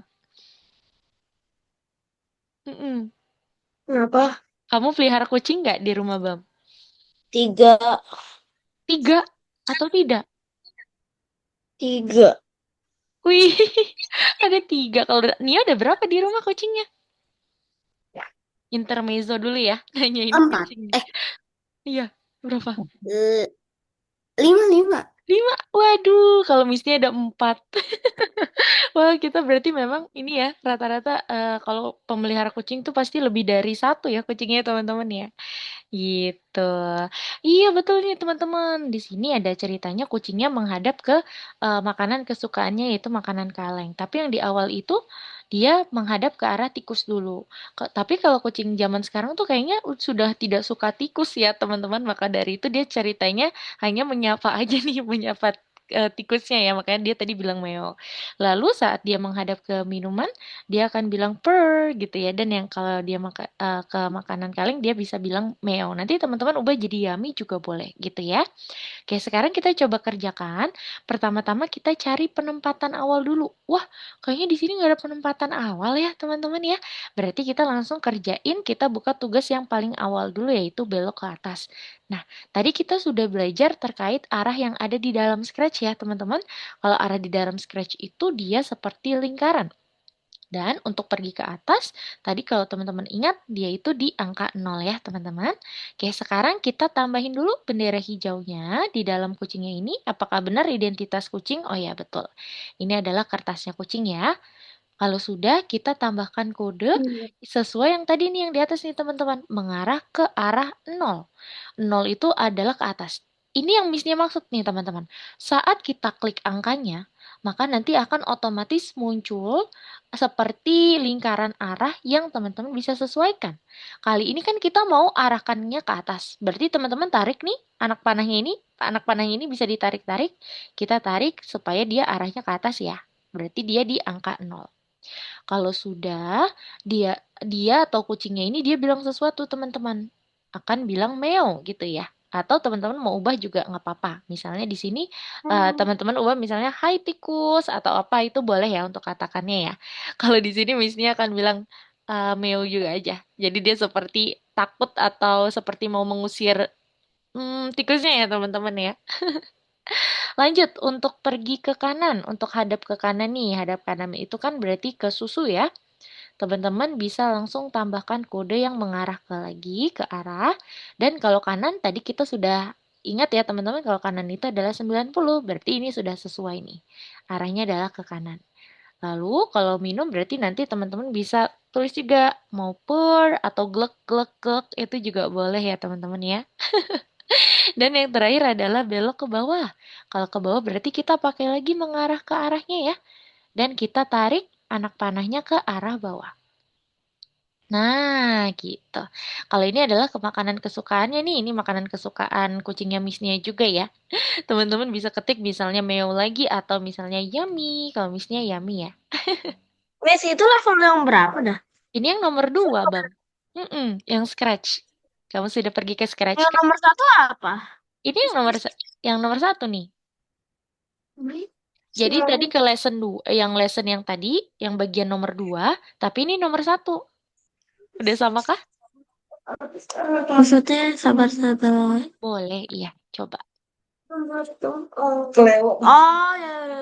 Mm-mm. Kenapa? Kamu pelihara kucing nggak di rumah, Bam? 3. 3 atau tidak? 3. Wih, ada 3. Kalau Nio ada berapa di rumah kucingnya? Intermezzo dulu ya, nanyain 4. kucing. Iya, berapa? 5, 5. 5. Waduh, kalau misnya ada 4. Wah, kita berarti memang ini ya, rata-rata kalau pemelihara kucing tuh pasti lebih dari satu ya kucingnya teman-teman ya. Gitu. Iya betul nih teman-teman. Di sini ada ceritanya kucingnya menghadap ke makanan kesukaannya yaitu makanan kaleng. Tapi yang di awal itu dia menghadap ke arah tikus dulu. Tapi kalau kucing zaman sekarang tuh kayaknya sudah tidak suka tikus ya teman-teman. Maka dari itu dia ceritanya hanya menyapa aja nih, menyapa tikusnya ya. Makanya dia tadi bilang meo. Lalu saat dia menghadap ke minuman dia akan bilang per gitu ya, dan yang kalau dia ke makanan kaleng dia bisa bilang meo. Nanti teman-teman ubah jadi yummy juga boleh gitu ya. Oke, sekarang kita coba kerjakan. Pertama-tama kita cari penempatan awal dulu. Wah, kayaknya di sini nggak ada penempatan awal ya teman-teman ya. Berarti kita langsung kerjain, kita buka tugas yang paling awal dulu yaitu belok ke atas. Nah, tadi kita sudah belajar terkait arah yang ada di dalam Scratch ya teman-teman. Kalau arah di dalam Scratch itu dia seperti lingkaran. Dan untuk pergi ke atas, tadi kalau teman-teman ingat, dia itu di angka 0 ya teman-teman. Oke, sekarang kita tambahin dulu bendera hijaunya di dalam kucingnya ini. Apakah benar identitas kucing? Oh ya, betul. Ini adalah kertasnya kucing ya. Kalau sudah, kita tambahkan kode sesuai yang tadi nih yang di atas nih teman-teman. Mengarah ke arah 0. 0 itu adalah ke atas. Ini yang misnya maksud nih teman-teman. Saat kita klik angkanya, maka nanti akan otomatis muncul seperti lingkaran arah yang teman-teman bisa sesuaikan. Kali ini kan kita mau arahkannya ke atas. Berarti teman-teman tarik nih anak panahnya ini bisa ditarik-tarik. Kita tarik supaya dia arahnya ke atas ya. Berarti dia di angka 0. Kalau sudah, dia dia atau kucingnya ini dia bilang sesuatu teman-teman. Akan bilang meow gitu ya. Atau teman-teman mau ubah juga nggak apa-apa. Misalnya di sini teman-teman ubah misalnya hai tikus atau apa itu boleh ya untuk katakannya ya. Kalau di sini misalnya akan bilang meow juga aja. Jadi dia seperti takut atau seperti mau mengusir tikusnya ya teman-teman ya. Lanjut untuk pergi ke kanan, untuk hadap ke kanan nih. Hadap kanan itu kan berarti ke susu ya. Teman-teman bisa langsung tambahkan kode yang mengarah ke lagi ke arah. Dan kalau kanan tadi kita sudah ingat ya teman-teman kalau kanan itu adalah 90. Berarti ini sudah sesuai nih. Arahnya adalah ke kanan. Lalu kalau minum berarti nanti teman-teman bisa tulis juga mau pur atau glek glek glek itu juga boleh ya teman-teman ya. Dan yang terakhir adalah belok ke bawah. Kalau ke bawah berarti kita pakai lagi mengarah ke arahnya ya. Dan kita tarik anak panahnya ke arah bawah. Nah, gitu. Kalau ini adalah ke makanan kesukaannya nih, ini makanan kesukaan kucingnya Missnya juga ya. Teman-teman bisa ketik misalnya meow lagi atau misalnya yummy, kalau Missnya yummy ya. Messi itu level yang berapa dah? Ini yang nomor 2, Bang. Yang scratch. Kamu sudah pergi ke scratch Yang kan? nomor satu apa? Ini yang nomor 1 nih. Jadi tadi ke lesson 2, yang lesson yang tadi, yang bagian nomor 2, tapi ini nomor 1. Udah sama kah? Maksudnya sabar-sabar. Boleh, iya. Coba. Kelewat. Oh ya, ya,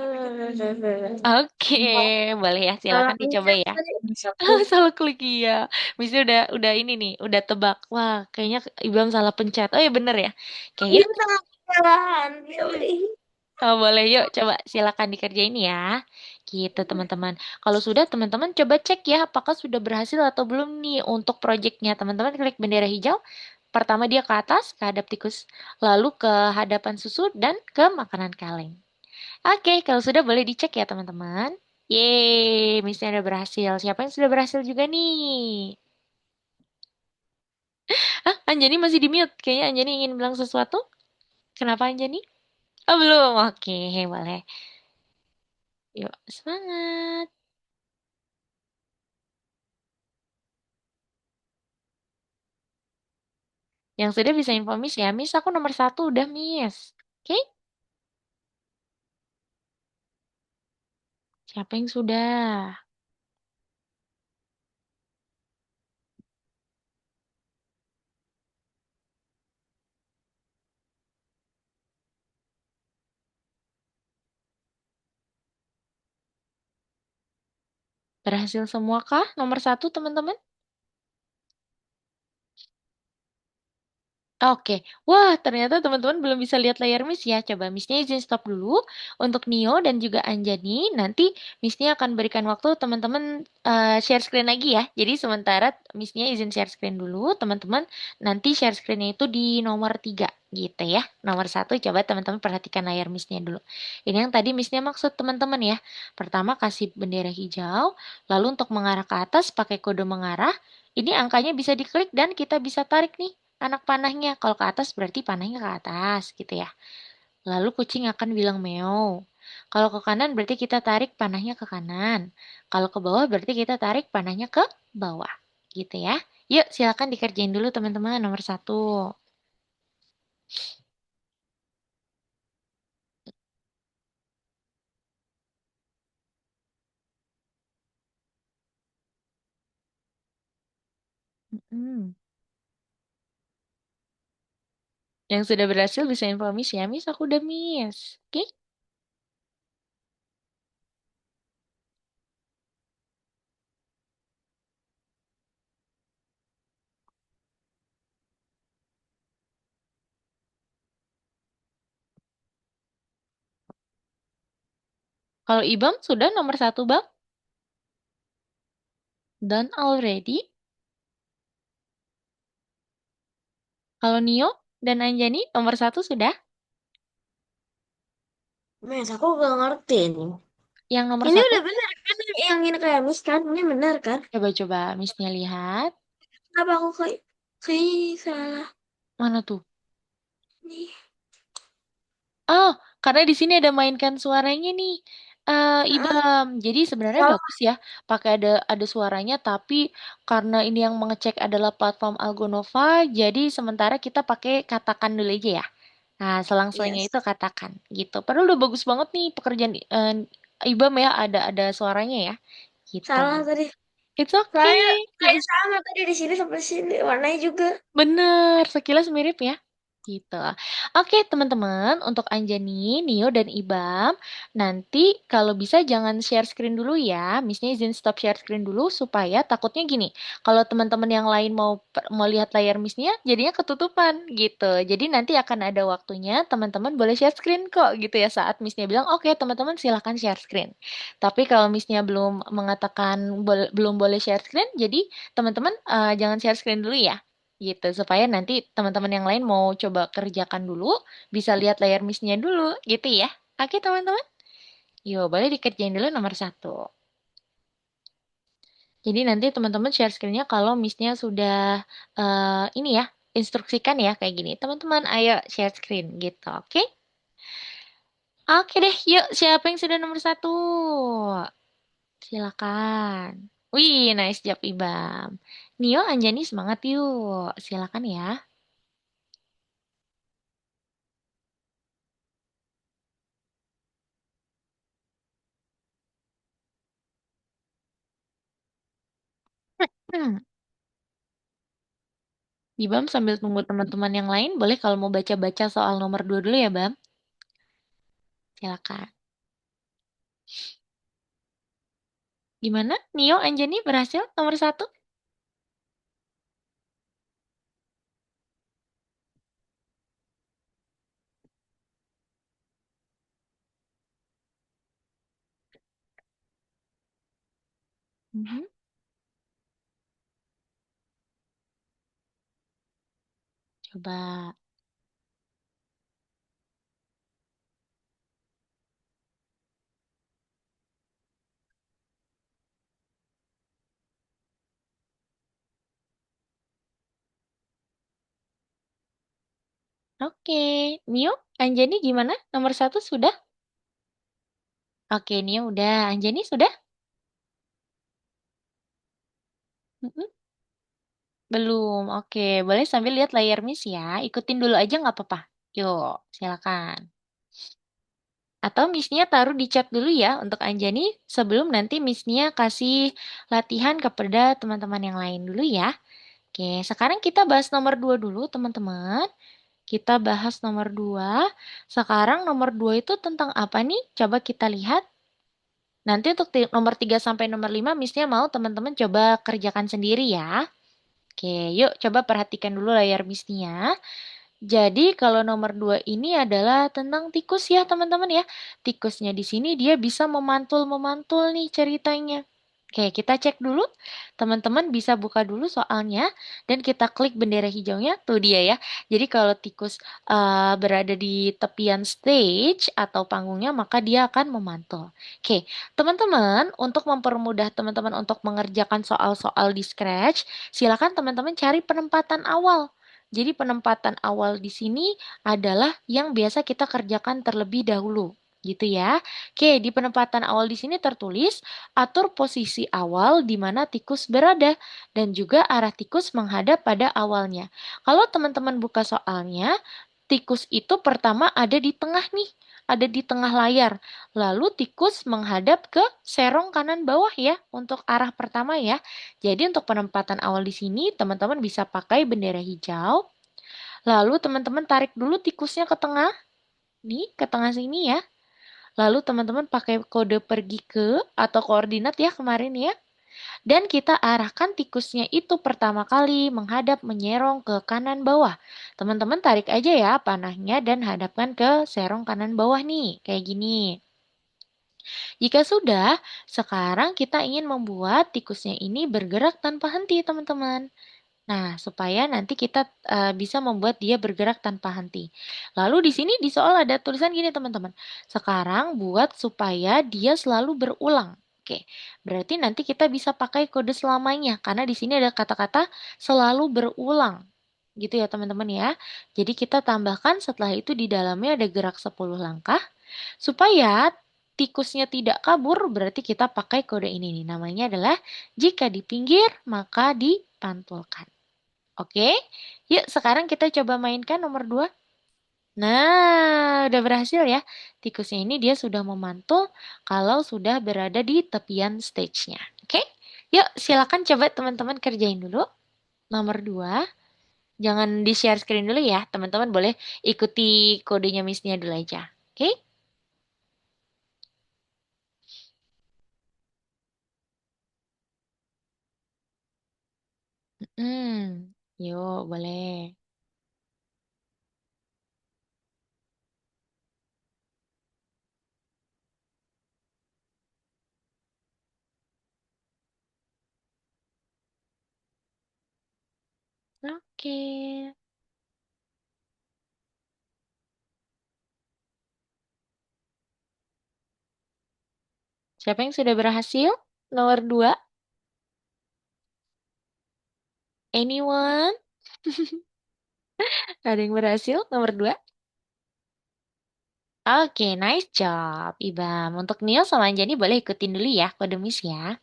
ya, ya, ya. Oke, boleh ya. Salah Silakan dicoba pencet ya. tadi. Satu. Salah klik iya. Misalnya udah ini nih, udah tebak. Wah, kayaknya Ibam salah pencet. Oh ya bener ya. Kayaknya Ini tengah kesalahan. oh, boleh yuk coba silakan dikerjain ya. Gitu teman-teman. Kalau sudah teman-teman coba cek ya apakah sudah berhasil atau belum nih untuk proyeknya. Teman-teman klik bendera hijau. Pertama dia ke atas, ke hadap tikus. Lalu ke hadapan susu dan ke makanan kaleng. Oke, kalau sudah boleh dicek ya teman-teman. Yeay, misinya udah berhasil. Siapa yang sudah berhasil juga nih? Ah, Anjani masih di mute. Kayaknya Anjani ingin bilang sesuatu. Kenapa Anjani? Oh, belum. Oke, boleh. Yuk, semangat. Yang sudah bisa info Miss ya. Miss, aku nomor 1 udah Miss. Oke? Siapa yang sudah? Berhasil semua kah? Nomor 1 teman-teman? Oke, wah ternyata teman-teman belum bisa lihat layar Miss ya. Coba Missnya izin stop dulu untuk Nio dan juga Anjani. Nanti Missnya akan berikan waktu teman-teman share screen lagi ya. Jadi sementara Missnya izin share screen dulu, teman-teman nanti share screennya itu di nomor 3 gitu ya. Nomor 1 coba teman-teman perhatikan layar Missnya dulu. Ini yang tadi Missnya maksud teman-teman ya. Pertama kasih bendera hijau, lalu untuk mengarah ke atas pakai kode mengarah. Ini angkanya bisa diklik dan kita bisa tarik nih anak panahnya. Kalau ke atas berarti panahnya ke atas gitu ya. Lalu kucing akan bilang meow. Kalau ke kanan berarti kita tarik panahnya ke kanan. Kalau ke bawah berarti kita tarik panahnya ke bawah. Gitu ya. Yuk silakan dikerjain dulu teman-teman nomor 1. Mm-mm. Yang sudah berhasil bisa info Miss ya. Miss aku udah Miss. Oke? Kalau Ibam sudah nomor 1 Bang. Done already. Kalau Nio dan Anjani nomor 1 sudah. Mes, aku gak ngerti ini. Yang nomor Ini satu udah bener kan? Yang ini kayak mis kan? Ini bener kan? coba-coba Missnya lihat. Kenapa aku kayak salah Mana tuh? nih? Oh, karena di sini ada mainkan suaranya nih. Heeh. Ibam. Jadi sebenarnya Salah. bagus ya pakai ada suaranya tapi karena ini yang mengecek adalah platform Algonova, jadi sementara kita pakai katakan dulu aja ya. Nah, selang-selingnya Yes. itu katakan gitu. Padahal udah bagus banget nih pekerjaan Ibam ya ada suaranya ya. Gitu. Salah tadi. It's Soalnya okay. kayak sama tadi di sini sampai sini warnanya juga. Bener, sekilas mirip ya. Gitu. Oke, teman-teman, untuk Anjani, Nio, dan Ibam, nanti kalau bisa jangan share screen dulu ya. Missnya izin stop share screen dulu supaya takutnya gini, kalau teman-teman yang lain mau lihat layar Missnya, jadinya ketutupan gitu. Jadi nanti akan ada waktunya teman-teman boleh share screen kok gitu ya saat Missnya bilang, oke teman-teman silahkan share screen. Tapi kalau Missnya belum mengatakan belum boleh share screen, jadi teman-teman jangan share screen dulu ya gitu supaya nanti teman-teman yang lain mau coba kerjakan dulu bisa lihat layar miss-nya dulu gitu ya. Oke teman-teman, yuk boleh dikerjain dulu nomor 1. Jadi nanti teman-teman share screen-nya kalau Miss-nya sudah ini ya, instruksikan ya kayak gini. Teman-teman, ayo share screen gitu, oke? Oke deh, yuk siapa yang sudah nomor satu? Silakan. Wih, nice job Ibam. Nio, Anjani semangat yuk. Silakan ya. Hmm. Ibam sambil tunggu teman-teman yang lain, boleh kalau mau baca-baca soal nomor 2 dulu ya, Bam? Silakan. Gimana? Nio, Anjani berhasil nomor satu? Mhm. Coba. Oke. Nio, Anjani gimana? Nomor satu sudah? Oke, Nio udah. Anjani sudah? Mhm. Belum. Oke, boleh sambil lihat layar Miss ya. Ikutin dulu aja nggak apa-apa. Yuk, silakan. Atau Miss-nya taruh di chat dulu ya untuk Anjani sebelum nanti Miss-nya kasih latihan kepada teman-teman yang lain dulu ya. Oke, sekarang kita bahas nomor 2 dulu teman-teman. Kita bahas nomor 2. Sekarang nomor 2 itu tentang apa nih? Coba kita lihat. Nanti untuk nomor 3 sampai nomor 5 Miss-nya mau teman-teman coba kerjakan sendiri ya. Oke, yuk coba perhatikan dulu layar Miss-nya. Jadi kalau nomor 2 ini adalah tentang tikus ya teman-teman ya. Tikusnya di sini dia bisa memantul-memantul nih ceritanya. Oke, kita cek dulu. Teman-teman bisa buka dulu soalnya dan kita klik bendera hijaunya. Tuh dia ya. Jadi kalau tikus berada di tepian stage atau panggungnya maka dia akan memantul. Oke, teman-teman untuk mempermudah teman-teman untuk mengerjakan soal-soal di Scratch, silakan teman-teman cari penempatan awal. Jadi penempatan awal di sini adalah yang biasa kita kerjakan terlebih dahulu, gitu ya. Oke, di penempatan awal di sini tertulis atur posisi awal di mana tikus berada dan juga arah tikus menghadap pada awalnya. Kalau teman-teman buka soalnya, tikus itu pertama ada di tengah nih, ada di tengah layar. Lalu tikus menghadap ke serong kanan bawah ya untuk arah pertama ya. Jadi untuk penempatan awal di sini teman-teman bisa pakai bendera hijau. Lalu teman-teman tarik dulu tikusnya ke tengah, nih ke tengah sini ya. Lalu teman-teman pakai kode pergi ke atau koordinat ya kemarin ya. Dan kita arahkan tikusnya itu pertama kali menghadap menyerong ke kanan bawah. Teman-teman tarik aja ya panahnya dan hadapkan ke serong kanan bawah nih, kayak gini. Jika sudah, sekarang kita ingin membuat tikusnya ini bergerak tanpa henti, teman-teman. Nah, supaya nanti kita bisa membuat dia bergerak tanpa henti. Lalu di sini di soal ada tulisan gini, teman-teman. Sekarang buat supaya dia selalu berulang. Oke, berarti nanti kita bisa pakai kode selamanya karena di sini ada kata-kata selalu berulang. Gitu ya, teman-teman ya. Jadi kita tambahkan setelah itu di dalamnya ada gerak 10 langkah supaya tikusnya tidak kabur, berarti kita pakai kode ini nih. Namanya adalah jika di pinggir maka dipantulkan. Oke, yuk sekarang kita coba mainkan nomor 2. Nah, udah berhasil ya. Tikusnya ini dia sudah memantul kalau sudah berada di tepian stage-nya. Oke, yuk silakan coba teman-teman kerjain dulu. Nomor 2, jangan di-share screen dulu ya. Teman-teman boleh ikuti kodenya Miss-nya dulu aja. Oke? Yuk, boleh. Oke. Siapa yang sudah berhasil? Nomor 2. Anyone? Ada yang berhasil? Nomor 2. Oke, nice job, Ibam. Untuk Nio sama Anjani boleh ikutin dulu ya, kode miss ya.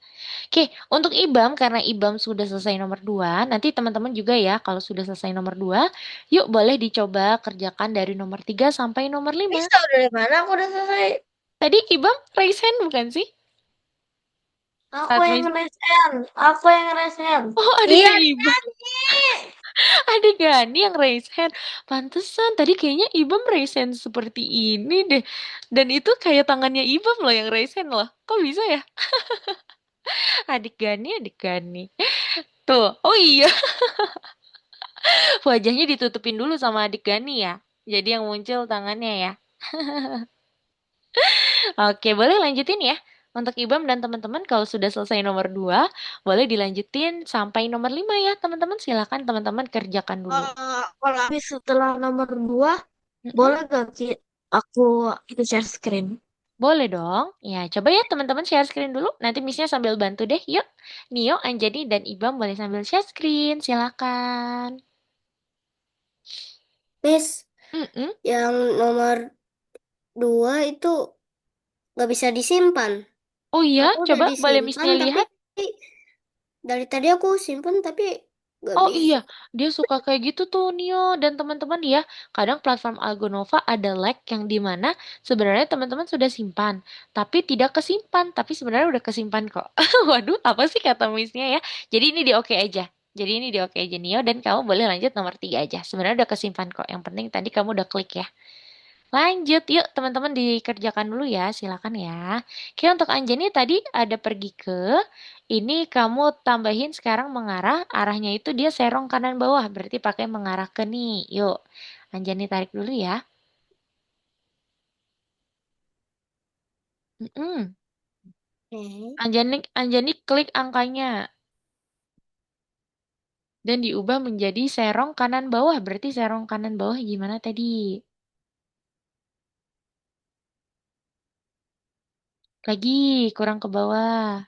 Oke, untuk Ibam, karena Ibam sudah selesai nomor 2, nanti teman-teman juga ya, kalau sudah selesai nomor 2, yuk boleh dicoba kerjakan dari nomor 3 sampai nomor 5. Bisa dari mana aku udah selesai? Tadi Ibam raise hand bukan sih? Aku Saat yang main. resen. Aku yang resen. Oh, Iya, adiknya Ibam. nih. Adik Gani yang raise hand. Pantesan, tadi kayaknya Ibam raise hand seperti ini deh. Dan itu kayak tangannya Ibam loh yang raise hand loh. Kok bisa ya? Adik Gani, adik Gani. Tuh, oh iya, wajahnya ditutupin dulu sama adik Gani ya. Jadi yang muncul tangannya ya. Oke, boleh lanjutin ya. Untuk Ibam dan teman-teman kalau sudah selesai nomor 2, boleh dilanjutin sampai nomor 5 ya. Teman-teman silakan teman-teman kerjakan dulu. Kalau habis setelah nomor 2, Mm-mm. boleh gak aku itu share screen? Boleh dong. Ya, coba ya teman-teman share screen dulu. Nanti Missnya sambil bantu deh. Yuk, Nio, Anjani, dan Ibam boleh sambil share screen. Silakan. Miss, Mm-mm. yang nomor 2 itu nggak bisa disimpan. Oh iya, Aku udah coba boleh disimpan, Missnya tapi lihat. dari tadi aku simpan, tapi nggak Oh iya, bisa. dia suka kayak gitu tuh Nio dan teman-teman ya. Kadang platform Algonova ada lag yang dimana sebenarnya teman-teman sudah simpan, tapi tidak kesimpan, tapi sebenarnya udah kesimpan kok. Waduh, apa sih kata Missnya ya? Jadi ini di oke aja. Jadi ini di oke aja Nio dan kamu boleh lanjut nomor 3 aja. Sebenarnya udah kesimpan kok. Yang penting tadi kamu udah klik ya. Lanjut, yuk teman-teman dikerjakan dulu ya, silakan ya. Oke, untuk Anjani tadi ada pergi ke, ini kamu tambahin sekarang mengarah, arahnya itu dia serong kanan bawah, berarti pakai mengarah ke nih. Yuk, Anjani tarik dulu ya. Mm-mm. Oke. Anjani klik angkanya dan diubah menjadi serong kanan bawah, berarti serong kanan bawah gimana tadi? Lagi, kurang ke bawah.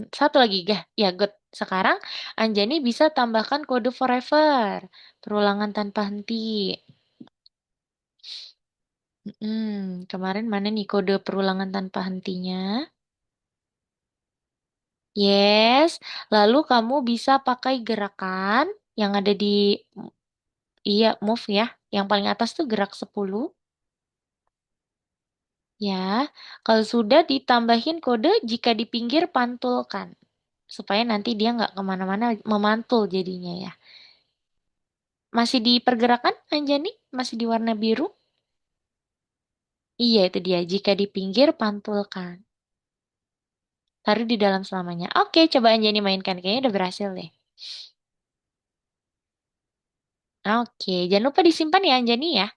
Satu lagi, gah. Ya, good. Sekarang Anjani bisa tambahkan kode forever. Perulangan tanpa henti. Kemarin mana nih kode perulangan tanpa hentinya? Yes. Lalu kamu bisa pakai gerakan yang ada di, iya, move ya. Yang paling atas tuh gerak 10. Ya, kalau sudah ditambahin kode jika di pinggir pantulkan. Supaya nanti dia nggak kemana-mana memantul jadinya ya. Masih di pergerakan, Anjani? Masih di warna biru? Iya, itu dia. Jika di pinggir, pantulkan. Taruh di dalam selamanya. Oke, coba Anjani mainkan. Kayaknya udah berhasil deh. Oke, jangan lupa disimpan ya Anjani ya.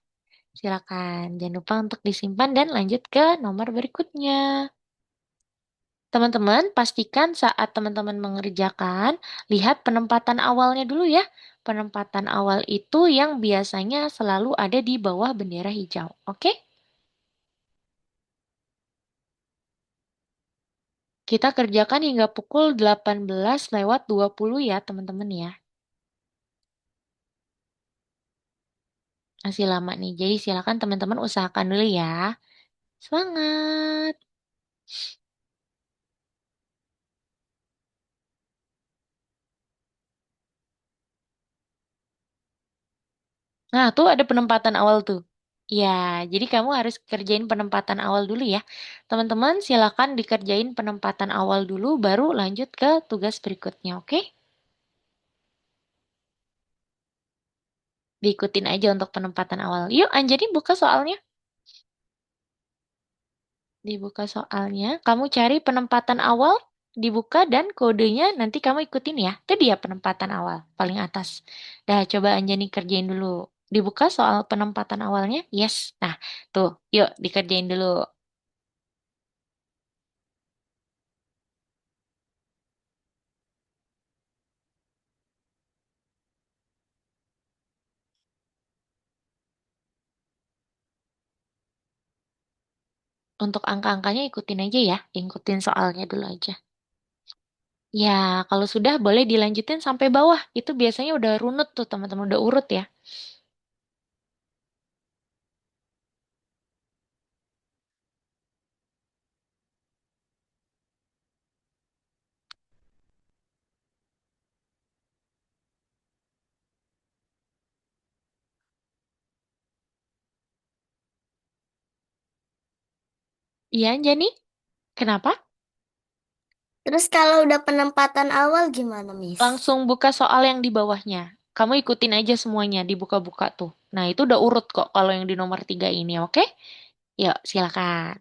Silakan. Jangan lupa untuk disimpan dan lanjut ke nomor berikutnya. Teman-teman, pastikan saat teman-teman mengerjakan, lihat penempatan awalnya dulu ya. Penempatan awal itu yang biasanya selalu ada di bawah bendera hijau. Oke? Kita kerjakan hingga pukul 18:20 ya, teman-teman ya. Masih lama nih, jadi silakan teman-teman usahakan dulu ya. Semangat! Nah, tuh ada penempatan awal tuh. Ya, jadi kamu harus kerjain penempatan awal dulu ya. Teman-teman, silakan dikerjain penempatan awal dulu, baru lanjut ke tugas berikutnya, oke? Diikutin aja untuk penempatan awal. Yuk, Anjani buka soalnya. Dibuka soalnya, kamu cari penempatan awal, dibuka dan kodenya nanti kamu ikutin ya. Itu dia penempatan awal, paling atas. Dah, coba Anjani kerjain dulu. Dibuka soal penempatan awalnya, yes. Nah, tuh, yuk dikerjain dulu. Untuk angka-angkanya ikutin aja ya, ikutin soalnya dulu aja. Ya, kalau sudah boleh dilanjutin sampai bawah. Itu biasanya udah runut tuh teman-teman, udah urut ya. Iya, Jani? Kenapa? Terus kalau udah penempatan awal gimana, Miss? Langsung buka soal yang di bawahnya. Kamu ikutin aja semuanya, dibuka-buka tuh. Nah, itu udah urut kok kalau yang di nomor 3 ini, oke? Yuk, silakan.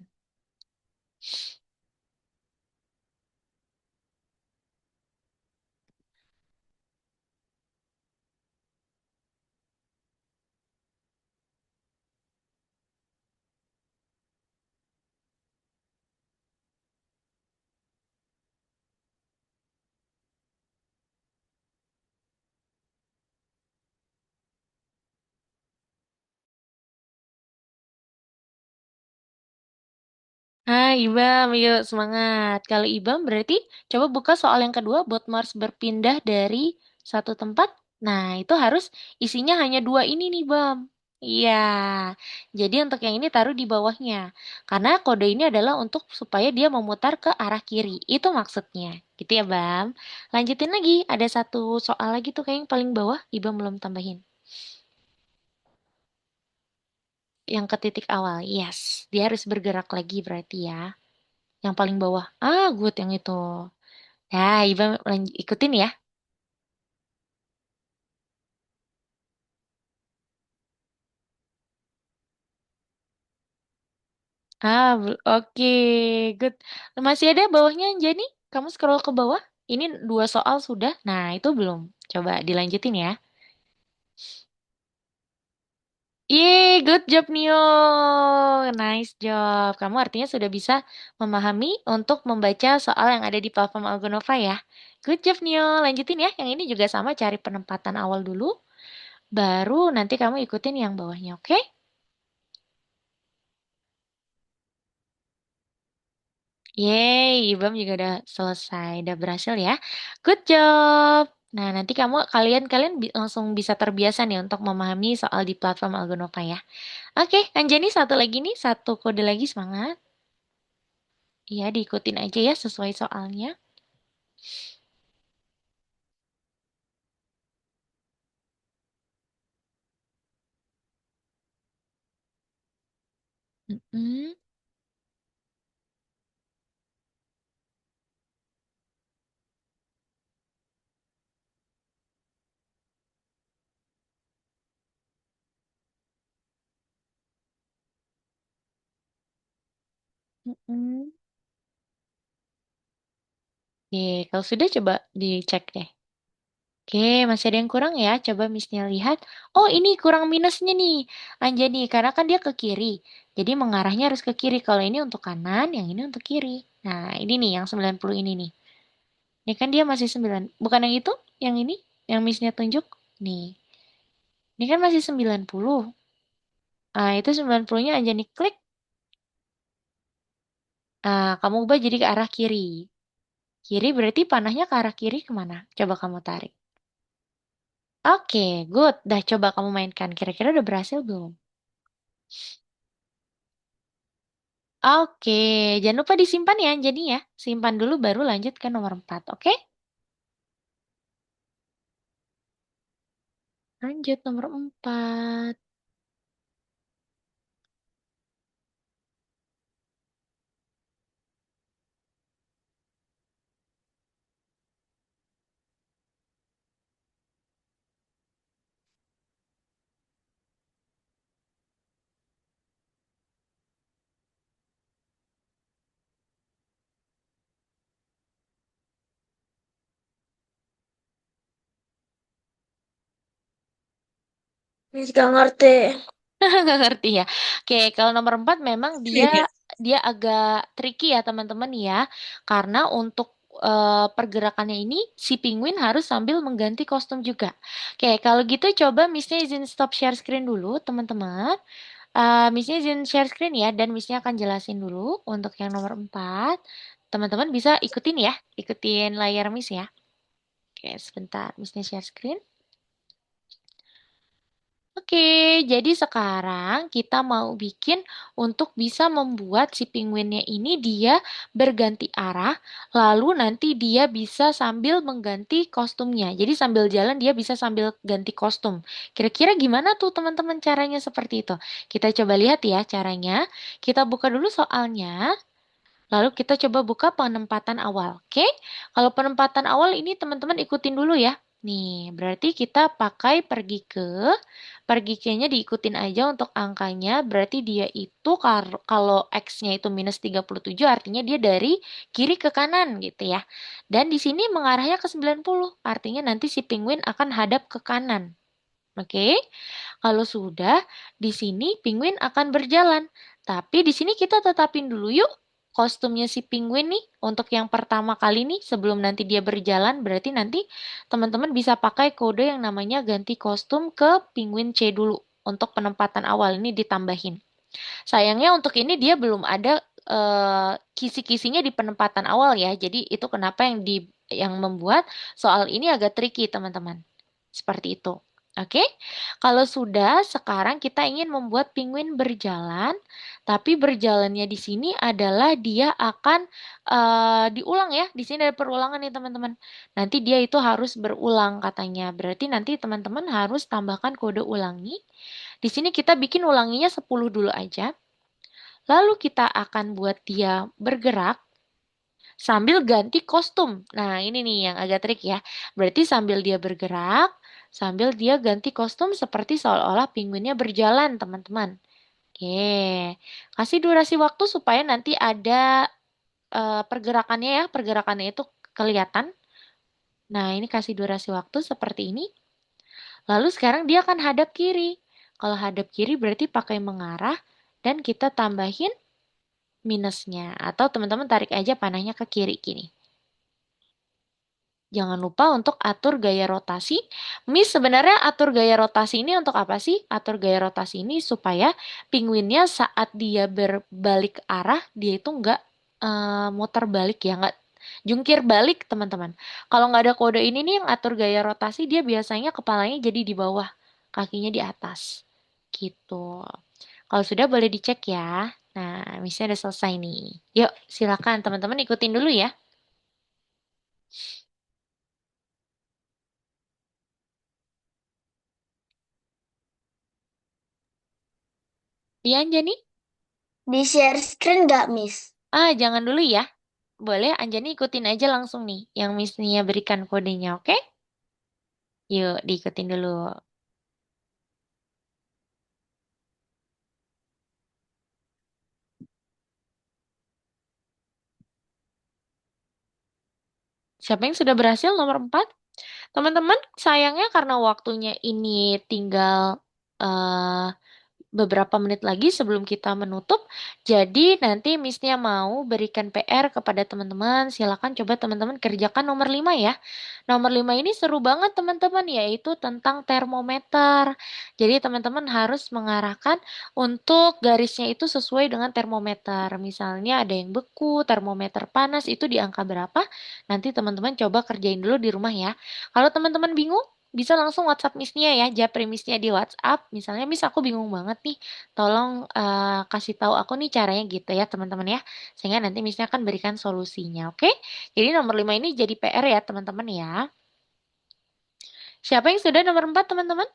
Hai Ibam, yuk semangat. Kalau Ibam berarti coba buka soal yang kedua buat Mars berpindah dari satu tempat. Nah, itu harus isinya hanya dua ini nih, Bam. Iya, jadi untuk yang ini taruh di bawahnya. Karena kode ini adalah untuk supaya dia memutar ke arah kiri. Itu maksudnya. Gitu ya, Bam. Lanjutin lagi, ada satu soal lagi tuh kayak yang paling bawah, Ibam belum tambahin. Yang ke titik awal, yes. Dia harus bergerak lagi berarti ya. Yang paling bawah. Ah, good yang itu. Ya, Iba ikutin ya. Ah, oke, good. Masih ada bawahnya, Jani? Kamu scroll ke bawah. Ini dua soal sudah. Nah, itu belum. Coba dilanjutin ya. Yeay, good job Nio. Nice job. Kamu artinya sudah bisa memahami untuk membaca soal yang ada di platform Algonova ya. Good job Nio. Lanjutin ya. Yang ini juga sama, cari penempatan awal dulu. Baru nanti kamu ikutin yang bawahnya, oke? Yeay, Ibam juga udah selesai, udah berhasil ya. Good job. Nah, nanti kalian langsung bisa terbiasa nih untuk memahami soal di platform Algonova ya. Oke, Anjani satu lagi nih, satu kode lagi semangat. Iya, diikutin aja ya sesuai soalnya. Mm-mm, mm-mm. Oke, kalau sudah coba dicek deh. Oke, masih ada yang kurang ya? Coba Missnya lihat. Oh, ini kurang minusnya nih, Anjani. Karena kan dia ke kiri. Jadi mengarahnya harus ke kiri. Kalau ini untuk kanan, yang ini untuk kiri. Nah, ini nih yang 90 ini nih. Ini kan dia masih 9. Bukan yang itu? Yang ini? Yang Missnya tunjuk? Nih. Ini kan masih 90. Ah, itu 90-nya Anjani klik. Ah, kamu ubah jadi ke arah kiri. Kiri berarti panahnya ke arah kiri kemana? Coba kamu tarik. Oke, good. Dah coba kamu mainkan. Kira-kira udah berhasil belum? Oke, jangan lupa disimpan ya, jadi ya. Simpan dulu baru lanjut ke nomor 4, oke? Lanjut nomor 4. Miss gak ngerti. Nggak ngerti ya. Oke, kalau nomor 4 memang dia Iya. dia agak tricky ya teman-teman ya. Karena untuk pergerakannya ini si penguin harus sambil mengganti kostum juga. Oke, kalau gitu coba Missnya izin stop share screen dulu teman-teman. Missnya izin share screen ya, dan Missnya akan jelasin dulu untuk yang nomor 4. Teman-teman bisa ikutin ya, ikutin layar Miss ya. Oke, sebentar, Missnya share screen. Oke, jadi sekarang kita mau bikin untuk bisa membuat si penguinnya ini dia berganti arah, lalu nanti dia bisa sambil mengganti kostumnya. Jadi sambil jalan dia bisa sambil ganti kostum. Kira-kira gimana tuh teman-teman caranya seperti itu? Kita coba lihat ya caranya. Kita buka dulu soalnya. Lalu kita coba buka penempatan awal. Oke, kalau penempatan awal ini teman-teman ikutin dulu ya. Nih, berarti kita pakai pergi ke-nya diikutin aja untuk angkanya. Berarti dia itu kalau X-nya itu minus 37 artinya dia dari kiri ke kanan gitu ya. Dan di sini mengarahnya ke 90, artinya nanti si penguin akan hadap ke kanan. Oke, kalau sudah di sini penguin akan berjalan. Tapi di sini kita tetapin dulu yuk kostumnya si penguin nih untuk yang pertama kali nih sebelum nanti dia berjalan. Berarti nanti teman-teman bisa pakai kode yang namanya ganti kostum ke penguin C dulu untuk penempatan awal ini ditambahin. Sayangnya untuk ini dia belum ada kisi-kisinya di penempatan awal ya. Jadi itu kenapa yang membuat soal ini agak tricky teman-teman. Seperti itu. Oke, kalau sudah, sekarang kita ingin membuat penguin berjalan, tapi berjalannya di sini adalah dia akan diulang ya. Di sini ada perulangan nih teman-teman. Nanti dia itu harus berulang katanya. Berarti nanti teman-teman harus tambahkan kode ulangi. Di sini kita bikin ulanginya 10 dulu aja. Lalu kita akan buat dia bergerak sambil ganti kostum. Nah, ini nih yang agak trik ya. Berarti sambil dia bergerak, sambil dia ganti kostum seperti seolah-olah pinguinnya berjalan, teman-teman. Oke, kasih durasi waktu supaya nanti ada pergerakannya ya, pergerakannya itu kelihatan. Nah, ini kasih durasi waktu seperti ini. Lalu sekarang dia akan hadap kiri. Kalau hadap kiri berarti pakai mengarah dan kita tambahin minusnya. Atau teman-teman tarik aja panahnya ke kiri gini. Jangan lupa untuk atur gaya rotasi. Miss sebenarnya atur gaya rotasi ini untuk apa sih? Atur gaya rotasi ini supaya penguinnya saat dia berbalik arah, dia itu nggak muter balik ya, nggak jungkir balik teman-teman. Kalau nggak ada kode ini nih yang atur gaya rotasi, dia biasanya kepalanya jadi di bawah, kakinya di atas. Gitu. Kalau sudah boleh dicek ya. Nah, misalnya udah selesai nih. Yuk, silakan teman-teman ikutin dulu ya. Iya, Anjani? Di share screen nggak, Miss? Jangan dulu ya. Boleh, Anjani ikutin aja langsung nih yang Miss Nia berikan kodenya, oke? Yuk, diikutin dulu. Siapa yang sudah berhasil nomor 4? Teman-teman, sayangnya karena waktunya ini tinggal eh, beberapa menit lagi sebelum kita menutup. Jadi nanti Missnya mau berikan PR kepada teman-teman. Silakan coba teman-teman kerjakan nomor 5 ya. Nomor 5 ini seru banget teman-teman, yaitu tentang termometer. Jadi teman-teman harus mengarahkan untuk garisnya itu sesuai dengan termometer. Misalnya ada yang beku, termometer panas itu di angka berapa? Nanti teman-teman coba kerjain dulu di rumah ya. Kalau teman-teman bingung, bisa langsung WhatsApp Miss-nya ya, japri Miss-nya di WhatsApp. Misalnya, Miss aku bingung banget nih, tolong kasih tahu aku nih caranya gitu ya teman-teman ya. Sehingga nanti Miss-nya akan berikan solusinya, oke? Jadi nomor 5 ini jadi PR ya teman-teman ya. Siapa yang sudah nomor 4 teman-teman?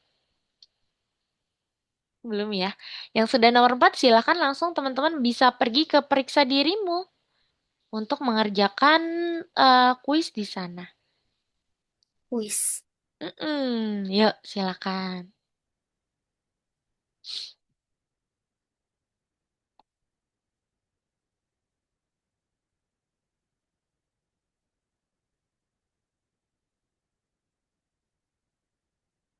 Belum ya. Yang sudah nomor 4 silakan langsung teman-teman bisa pergi ke periksa dirimu untuk mengerjakan kuis di sana. Wis. Yuk silakan.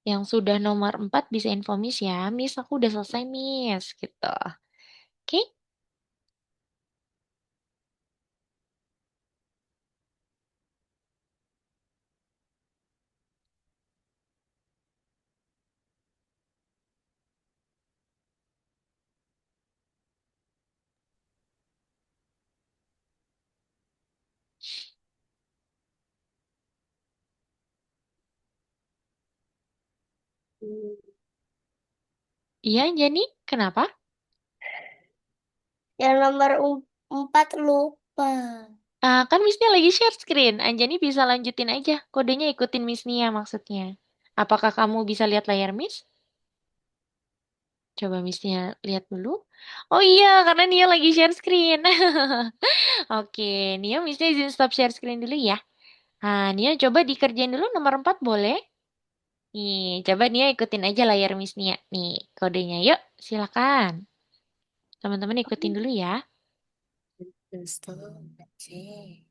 Yang sudah nomor 4 bisa info Miss ya. Miss, aku udah selesai, Miss. Gitu. Oke? Hmm. Iya, Jenny, kenapa? Yang nomor 4 lupa. Kan Miss Nia lagi share screen. Anjani bisa lanjutin aja. Kodenya ikutin Miss Nia maksudnya. Apakah kamu bisa lihat layar Miss? Coba Miss Nia lihat dulu. Oh iya, karena Nia lagi share screen. Oke, Nia Miss Nia izin stop share screen dulu ya. Nia coba dikerjain dulu nomor 4 boleh? Nih, coba Nia ikutin aja layar Miss Nia. Nih, kodenya yuk, silakan. Teman-teman ikutin dulu ya. Stop. Oke.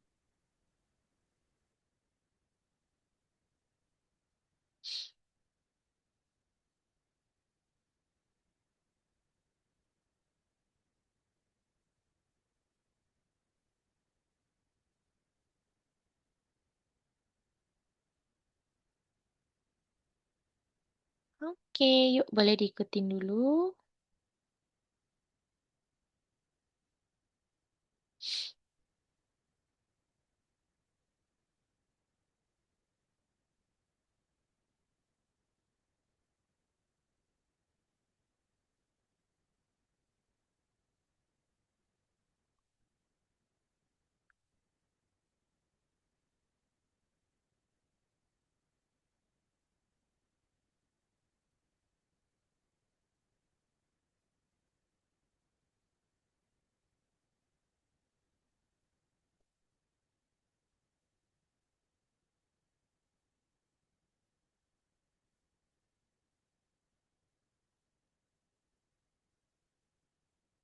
Oke, yuk boleh diikutin dulu.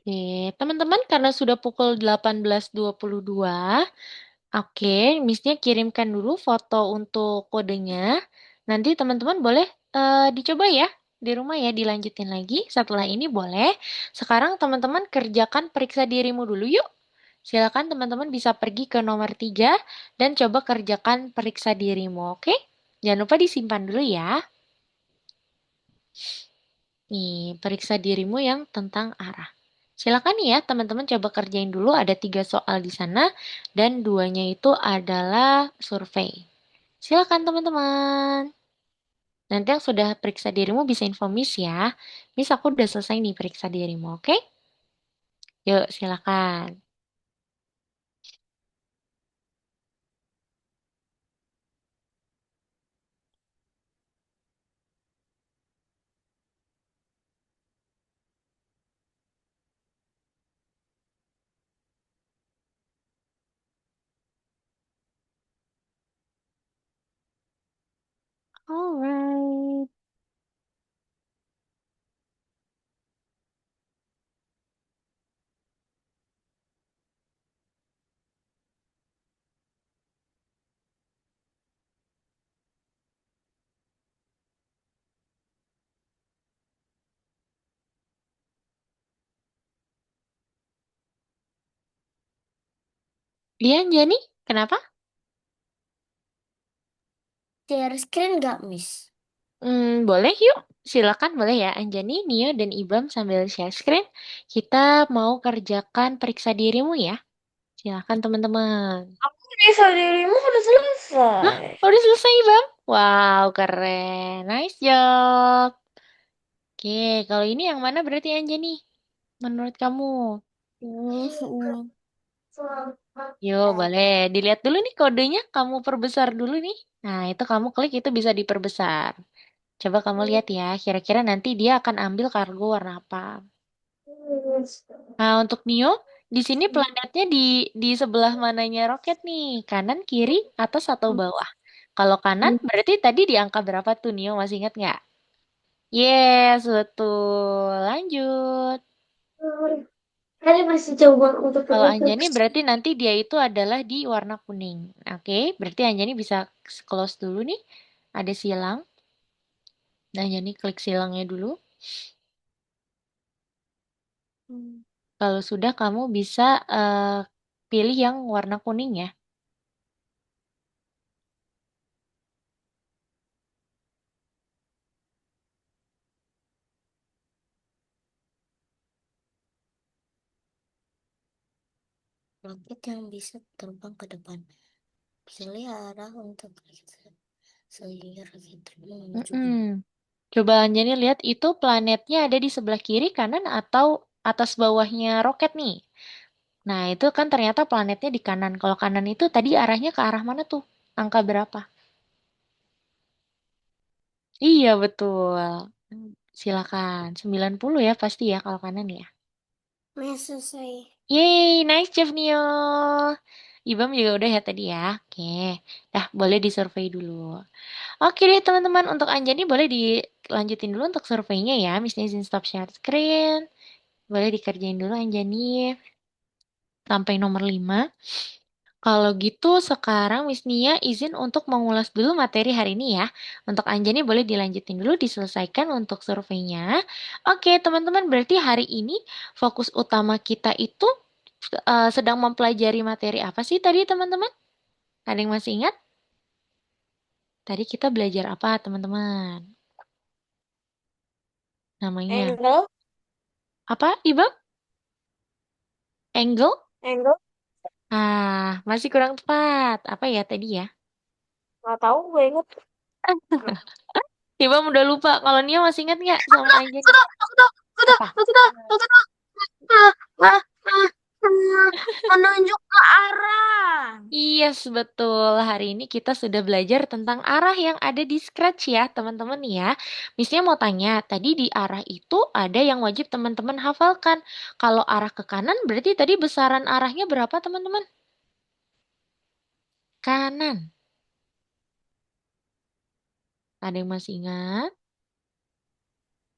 Oke, teman-teman karena sudah pukul 18.22, oke, Missnya kirimkan dulu foto untuk kodenya. Nanti teman-teman boleh dicoba ya di rumah ya, dilanjutin lagi. Setelah ini boleh. Sekarang teman-teman kerjakan periksa dirimu dulu yuk. Silakan teman-teman bisa pergi ke nomor 3 dan coba kerjakan periksa dirimu, oke? Jangan lupa disimpan dulu ya. Nih, periksa dirimu yang tentang arah. Silakan ya, teman-teman coba kerjain dulu. Ada 3 soal di sana dan duanya itu adalah survei. Silakan teman-teman. Nanti yang sudah periksa dirimu bisa info Miss ya. Miss aku udah selesai nih periksa dirimu, oke? Yuk, silakan. Alright. Iya, Jani, kenapa? Share screen nggak, Miss? Boleh yuk. Silakan boleh ya Anjani, Nio, dan Ibam sambil share screen. Kita mau kerjakan periksa dirimu ya. Silakan teman-teman. Aku bisa dirimu udah Hah? selesai. Udah selesai Ibam? Wow, keren. Nice job. Oke, kalau ini yang mana berarti Anjani? Menurut kamu? Hmm, Yuk, boleh. Dilihat dulu nih kodenya. Kamu perbesar dulu nih. Nah, itu kamu klik itu bisa diperbesar. Coba kamu lihat ya, kira-kira nanti dia akan ambil kargo warna apa. Nah, untuk Neo, di sini planetnya di sebelah mananya roket nih? Kanan, kiri, atas, atau bawah? Kalau kanan, berarti tadi di angka berapa tuh, Neo? Masih ingat nggak? Yes, betul. Lanjut. Tadi masih coba untuk Kalau tertutup. Anjani berarti nanti dia itu adalah di warna kuning. Oke, berarti Anjani bisa close dulu nih. Ada silang. Nah, Anjani klik silangnya dulu. Kalau sudah, kamu bisa pilih yang warna kuning ya. roket yang bisa terbang ke depan. Pilih arah untuk sehingga roket terbang menuju Mm-mm. bumi. Coba Anjani lihat itu planetnya ada di sebelah kiri, kanan, atau atas bawahnya roket nih. Nah, itu kan ternyata planetnya di kanan. Kalau kanan itu tadi arahnya ke arah mana tuh? Angka berapa? Iya, betul. Silakan. 90 ya pasti ya kalau kanan ya. Selesai. Yeay, nice job Nio. Ibam juga udah ya tadi ya. Oke. Dah, boleh disurvei dulu. Oke deh teman-teman, untuk Anjani boleh dilanjutin dulu untuk surveinya ya. Miss izin stop share screen. Boleh dikerjain dulu Anjani sampai nomor 5. Kalau gitu sekarang Miss Nia izin untuk mengulas dulu materi hari ini ya. Untuk Anjani boleh dilanjutin dulu, diselesaikan untuk surveinya. Oke teman-teman, berarti hari ini fokus utama kita itu sedang mempelajari materi apa sih tadi teman-teman? Ada yang masih ingat? Tadi kita belajar apa teman-teman? Namanya Angle, apa, Iba? Angle? angle, Masih kurang tepat. Apa ya tadi ya? nggak tahu gue inget. Iba udah lupa. Kalau Nia masih ingat nggak sama Anjani? Aku tahu, aku tahu, aku tahu, Apa? aku tahu, aku tahu. Ah, ah, ah, menunjuk ke arah. Yes, betul. Hari ini kita sudah belajar tentang arah yang ada di Scratch ya, teman-teman ya. Misalnya mau tanya, tadi di arah itu ada yang wajib teman-teman hafalkan. Kalau arah ke kanan, berarti tadi besaran arahnya berapa, teman-teman? Kanan. Ada yang masih ingat?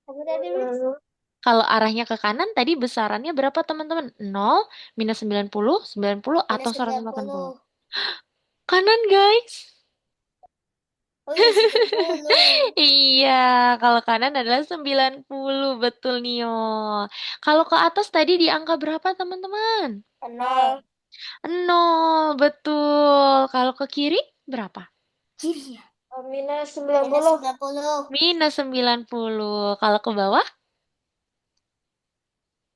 Apa tadi, Miss? Kalau arahnya ke kanan, tadi besarannya berapa, teman-teman? 0, minus 90, 90, atau Minus 180? 90. Kanan, guys. Oh iya, 90. Iya, kalau kanan adalah 90, betul Nio. Kalau ke atas tadi di angka berapa, teman-teman? 0. 0, betul. Kalau ke kiri berapa? Kiri ya. Minus 90. Minus 90. Minus 90. Kalau ke bawah?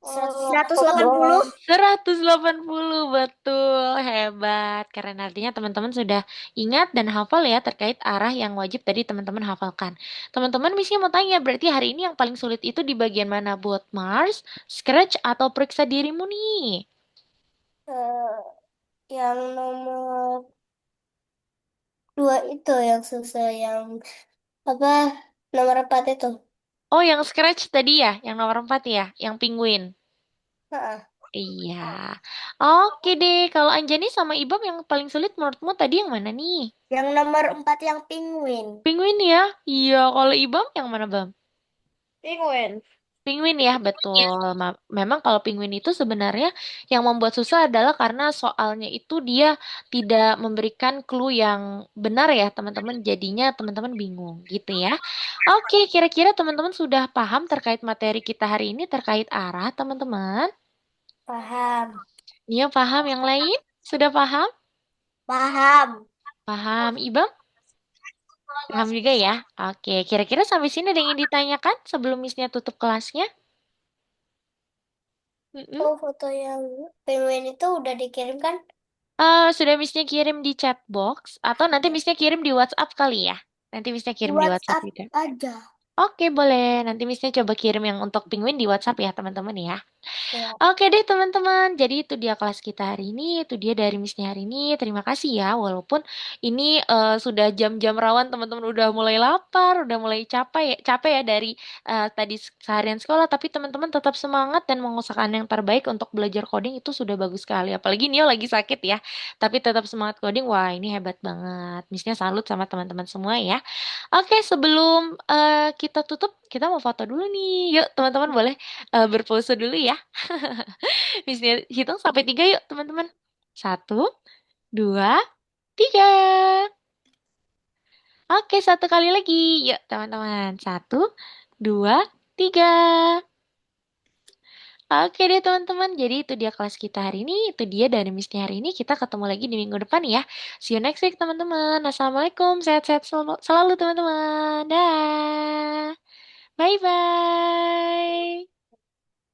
180. 180, betul. Hebat. Karena artinya teman-teman sudah ingat dan hafal ya terkait arah yang wajib tadi teman-teman hafalkan. Teman-teman misalnya mau tanya, berarti hari ini yang paling sulit itu di bagian mana? Buat Mars, Scratch, atau periksa dirimu nih? Eh, yang nomor 2 itu yang susah, yang apa, nomor 4 itu. Oh, yang Scratch tadi ya, yang nomor 4 ya, yang penguin. Heeh. Iya. Oke deh, kalau Anjani sama Ibam yang paling sulit menurutmu tadi yang mana nih? Yang nomor 4 yang penguin. Penguin ya? Iya, kalau Ibam yang mana, Bam? Penguin. Penguin ya, betul. Memang kalau penguin itu sebenarnya yang membuat susah adalah karena soalnya itu dia tidak memberikan clue yang benar ya, teman-teman. Jadinya teman-teman bingung gitu ya. Oke, kira-kira teman-teman sudah paham terkait materi kita hari ini terkait arah, teman-teman? Paham. Nia paham, yang lain? Sudah paham? Paham. Paham. Ibam? Paham juga ya? Oke, kira-kira sampai sini ada yang ingin ditanyakan sebelum Missnya tutup kelasnya? Mm-mm. Oh, foto yang penguin itu udah dikirimkan Sudah Missnya kirim di chat box atau nanti Missnya kirim di WhatsApp kali ya? Nanti Missnya di kirim di WhatsApp WhatsApp juga. aja. Oke, boleh. Nanti Missnya coba kirim yang untuk penguin di WhatsApp ya, teman-teman ya. Ya. Oke deh teman-teman, jadi itu dia kelas kita hari ini, itu dia dari Missnya hari ini. Terima kasih ya, walaupun ini sudah jam-jam rawan teman-teman udah mulai lapar, udah mulai capek ya dari tadi seharian sekolah, tapi teman-teman tetap semangat dan mengusahakan yang terbaik untuk belajar coding itu sudah bagus sekali. Apalagi Nio lagi sakit ya, tapi tetap semangat coding, wah ini hebat banget. Missnya salut sama teman-teman semua ya. Oke, sebelum kita tutup, kita mau foto dulu nih. Yuk teman-teman boleh berpose dulu ya. Misalnya hitung sampai 3 yuk teman-teman. 1, 2, 3. Oke, satu kali lagi. Yuk teman-teman. 1, 2, 3. Oke deh teman-teman. Jadi itu dia kelas kita hari ini. Itu dia dari Missnya hari ini. Kita ketemu lagi di minggu depan ya. See you next week teman-teman. Assalamualaikum. Sehat-sehat selalu teman-teman. Dah. Bye-bye.